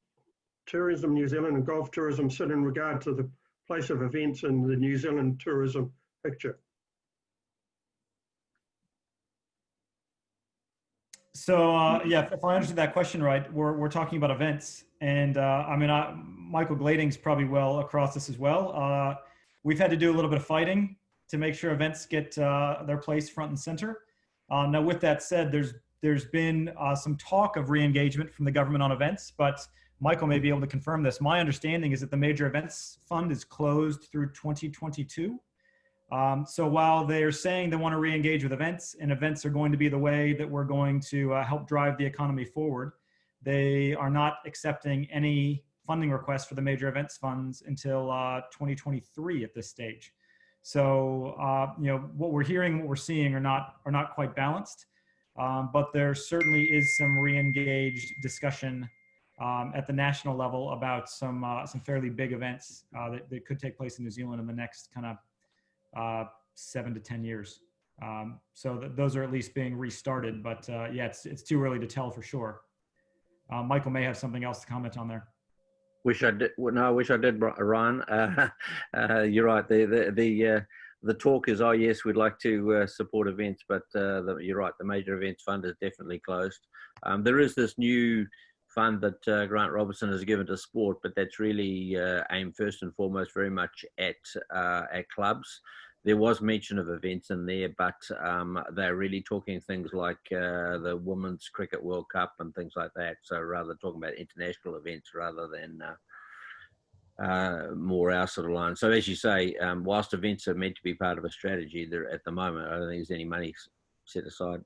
Tourism New Zealand and golf tourism sit in regard to the place of events in the New Zealand tourism picture? So yeah, if I understood that question right, we're talking about events, and I mean, Michael Glading's probably well across this as well. We've had to do a little bit of fighting to make sure events get their place front and center. Now, with that said, there's been some talk of re-engagement from the government on events, but Michael may be able to confirm this. My understanding is that the Major Events Fund is closed through 2022. So while they're saying they want to re-engage with events, and events are going to be the way that we're going to help drive the economy forward, they are not accepting any funding requests for the Major Events Funds until 2023 at this stage. So you know, what we're hearing, what we're seeing are not quite balanced, but there certainly is some re-engaged discussion at the national level about some fairly big events that could take place in New Zealand in the next kind of 7 to 10 years. So those are at least being restarted, but yeah, it's too early to tell for sure. Michael may have something else to comment on there. Wish I did. Well, no, I wish I did, Ryan. You're right. The talk is, oh yes, we'd like to support events, but you're right. The Major Events Fund is definitely closed. There is this new fund that Grant Robertson has given to sport, but that's really aimed first and foremost very much at clubs. There was mention of events in there, but they're really talking things like the Women's Cricket World Cup and things like that. So rather talking about international events rather than more our sort of line. So as you say, whilst events are meant to be part of a strategy, there at the moment, I don't think there's any money set aside.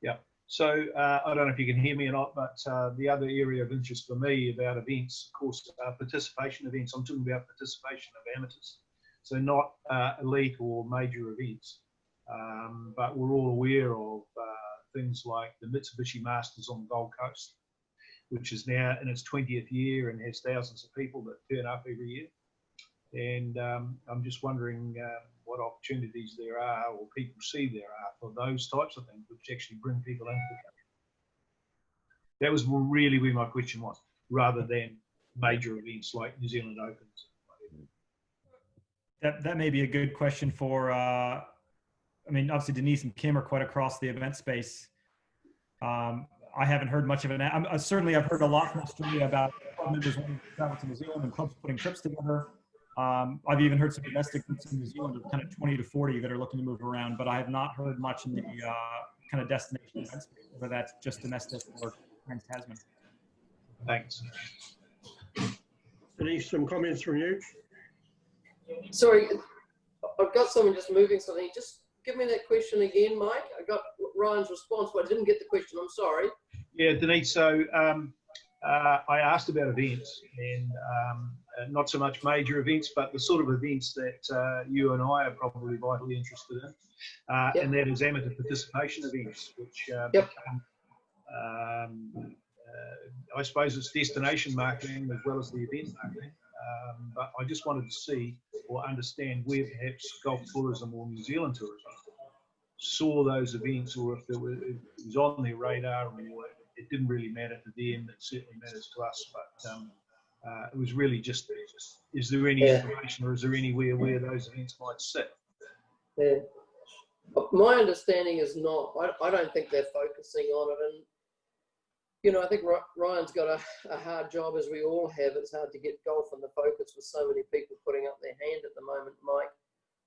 Yeah. So I don't know if you can hear me or not, but the other area of interest for me about events, of course, participation events. I'm talking about participation of amateurs. So not elite or major events, but we're all aware of things like the Mitsubishi Masters on the Gold Coast, which is now in its 20th year and has thousands of people that turn up every year. And I'm just wondering what opportunities there are or people see there are for those types of things which actually bring people into the country. That was really where my question was, rather than major events like New Zealand Opens. That may be a good question for I mean, obviously Denise and Kim are quite across the event space. I haven't heard much of it. Certainly I've heard a lot from Australia about club members wanting to travel to New Zealand and clubs putting trips together. I've even heard some domestic groups in New Zealand of kind of 20 to 40 that are looking to move around, but I have not heard much in the kind of destination event space, whether that's just domestic or trans-Tasman. Thanks. Denise, some comments from you? Sorry, I've got someone just moving something. Just give me that question again, Mike. I got Ryan's response, but I didn't get the question. I'm sorry. Yeah, Denise, so I asked about events, and not so much major events, but the sort of events that you and I are probably vitally interested in, and that is amateur participation events, which become, I suppose it's destination marketing as well as the event marketing. But I just wanted to see or understand where perhaps golf tourism or New Zealand tourism saw those events, or if it was on their radar, or it didn't really matter to them. It certainly matters to us, but it was really just, is there any information, or is there anywhere where those events might sit? Yeah. My understanding is not. I don't think they're focusing on it, and you know, I think Ryan's got a hard job, as we all have. It's hard to get golf in the focus with so many people putting up their hand at the moment, Mike.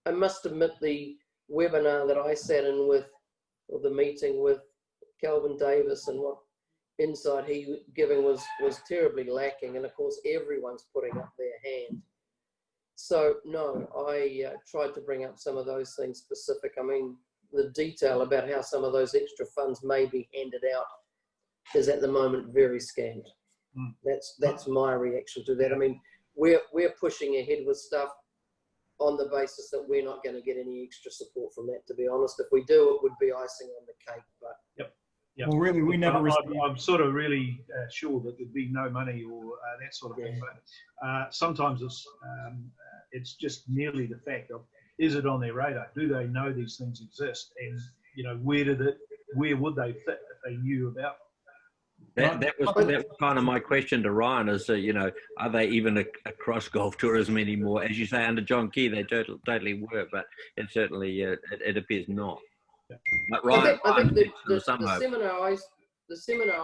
I must admit, the webinar that I sat in with, or the meeting with Calvin Davis, and what insight he giving was terribly lacking. And of course, everyone's putting up their hand. So no, I tried to bring up some of those things specific. I mean, the detail about how some of those extra funds may be handed out is at the moment very scant. That's my reaction to that. I mean, we're pushing ahead with stuff on the basis that we're not going to get any extra support from that, to be honest. If we do, it would be icing on the cake. But Yep. Well, really, we never. I'm sort of really sure that there'd be no money or that sort of thing. But sometimes it's just merely the fact of, is it on their radar? Do they know these things exist? And you know, where would they fit if they knew about them? That was kind of my question to Ryan, is you know, are they even across golf tourism anymore? As you say, under John Key, they totally were, but it certainly it appears not. But Ryan, I think the seminar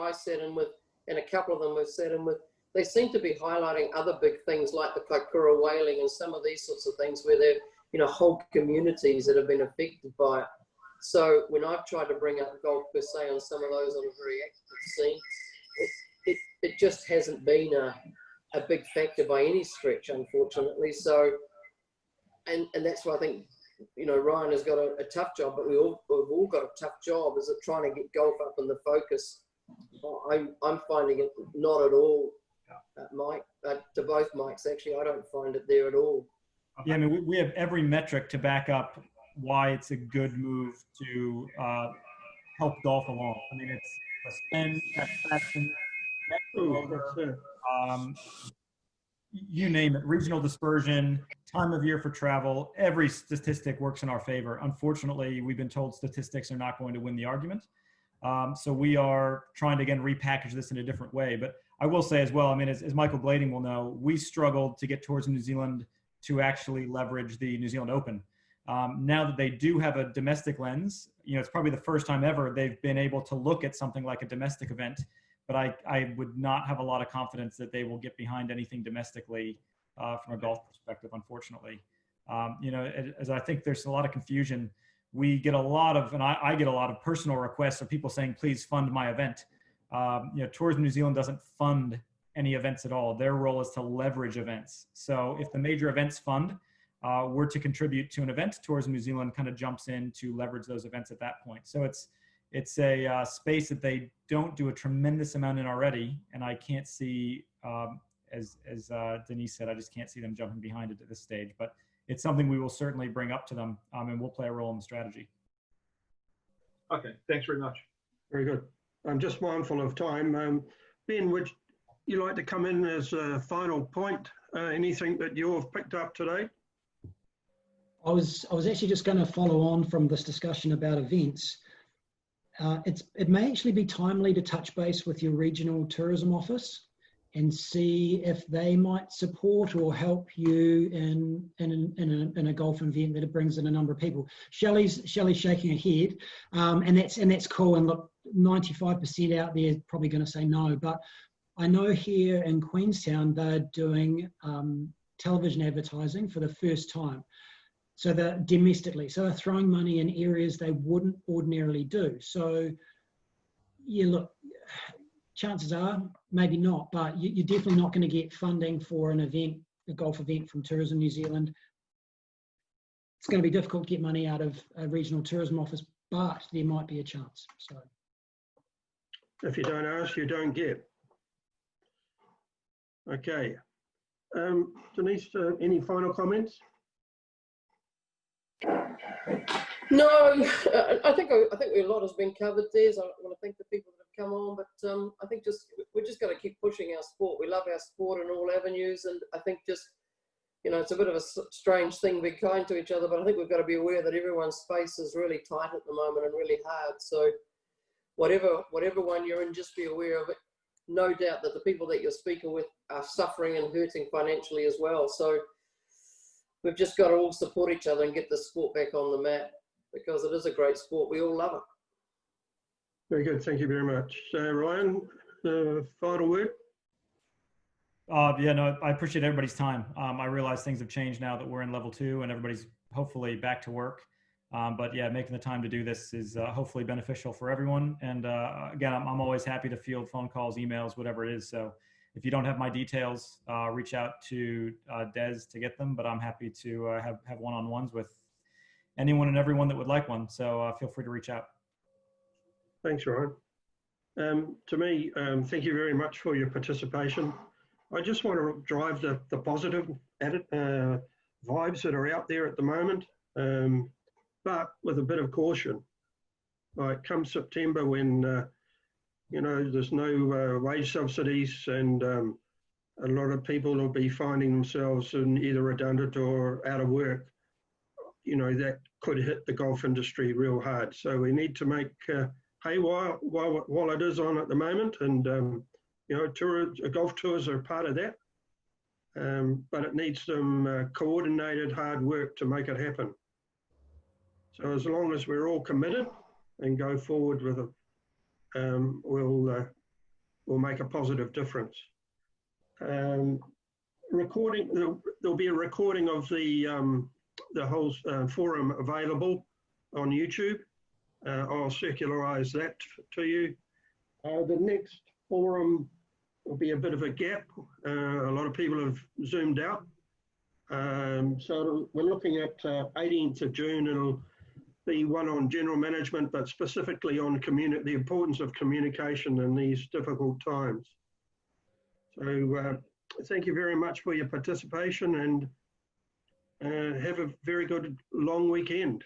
I sat in with, and a couple of them we've sat in with, they seem to be highlighting other big things like the Kaikoura whaling and some of these sorts of things, where there, you know, whole communities that have been affected by it. So when I've tried to bring up golf per se on some of those on a very active scene, it just hasn't been a big factor by any stretch, unfortunately. So, and that's why I think, you know, Ryan has got a tough job, but we've all got a tough job, is it trying to get golf up in the focus. I'm finding it not at all, Mike, to both Mikes actually. I don't find it there at all. Yeah, I mean, we have every metric to back up why it's a good move to help golf along. I mean, it's a spend, satisfaction, you name it, regional dispersion, time of year for travel, every statistic works in our favor. Unfortunately, we've been told statistics are not going to win the argument. So we are trying to, again, repackage this in a different way. But I will say as well, I mean, as Michael Blading will know, we struggled to get towards New Zealand to actually leverage the New Zealand Open. Now that they do have a domestic lens, you know, it's probably the first time ever they've been able to look at something like a domestic event, but I would not have a lot of confidence that they will get behind anything domestically from a golf perspective, unfortunately. You know, as I think there's a lot of confusion. We get a lot of, and I get a lot of personal requests of people saying, please fund my event. You know, Tourism New Zealand doesn't fund any events at all. Their role is to leverage events. So if the major events fund were to contribute to an event, Tourism New Zealand kind of jumps in to leverage those events at that point. So it's a space that they don't do a tremendous amount in already, and I can't see, as Denise said, I just can't see them jumping behind it at this stage. But it's something we will certainly bring up to them, and we'll play a role in the strategy. Okay, thanks very much. Very good. I'm just mindful of time. Ben, would you like to come in as a final point? Anything that you've picked up today? I was actually just going to follow on from this discussion about events. It may actually be timely to touch base with your regional tourism office and see if they might support or help you in a golf event that it brings in a number of people. Shelley's shaking her head, and that's cool. And look, 95% out there is probably going to say no, but I know here in Queenstown they're doing television advertising for the first time. So they're domestically, so they're throwing money in areas they wouldn't ordinarily do. So yeah, look, chances are maybe not, but you're definitely not going to get funding for an event, a golf event from Tourism New Zealand. It's going to be difficult to get money out of a regional tourism office, but there might be a chance. So if you don't ask, you don't get. Okay. Denise, any final comments? No, I think a lot has been covered there. So I want to thank the people that have come on, but I think we're just going to keep pushing our sport. We love our sport in all avenues, and I think just, you know, it's a bit of a strange thing, be kind to each other, but I think we've got to be aware that everyone's space is really tight at the moment and really hard. So whatever one you're in, just be aware of it. No doubt that the people that you're speaking with are suffering and hurting financially as well. So we've just got to all support each other and get the sport back on the map, because it is a great sport. We all love it. Very good. Thank you very much. Ryan, final word? Yeah, no, I appreciate everybody's time. I realize things have changed now that we're in level 2 and everybody's hopefully back to work. But yeah, making the time to do this is hopefully beneficial for everyone. And again, I'm always happy to field phone calls, emails, whatever it is. So if you don't have my details, reach out to Des to get them, but I'm happy to have one-on-ones with anyone and everyone that would like one. So feel free to reach out. Thanks, Ryan. To me, thank you very much for your participation. I just want to drive the positive vibes that are out there at the moment, but with a bit of caution. Like come September when, you know, there's no wage subsidies, and a lot of people will be finding themselves in either redundant or out of work. You know, that could hit the golf industry real hard. So we need to make hay while it is on at the moment. And, you know, golf tours are part of that. But it needs some coordinated hard work to make it happen. So as long as we're all committed and go forward with it, we'll make a positive difference. There'll be a recording of the whole forum available on YouTube. I'll circularize that to you. The next forum will be a bit of a gap. A lot of people have zoomed out. So we're looking at 18th of June. It'll be one on general management, but specifically on the importance of communication in these difficult times. So thank you very much for your participation, and have a very good long weekend.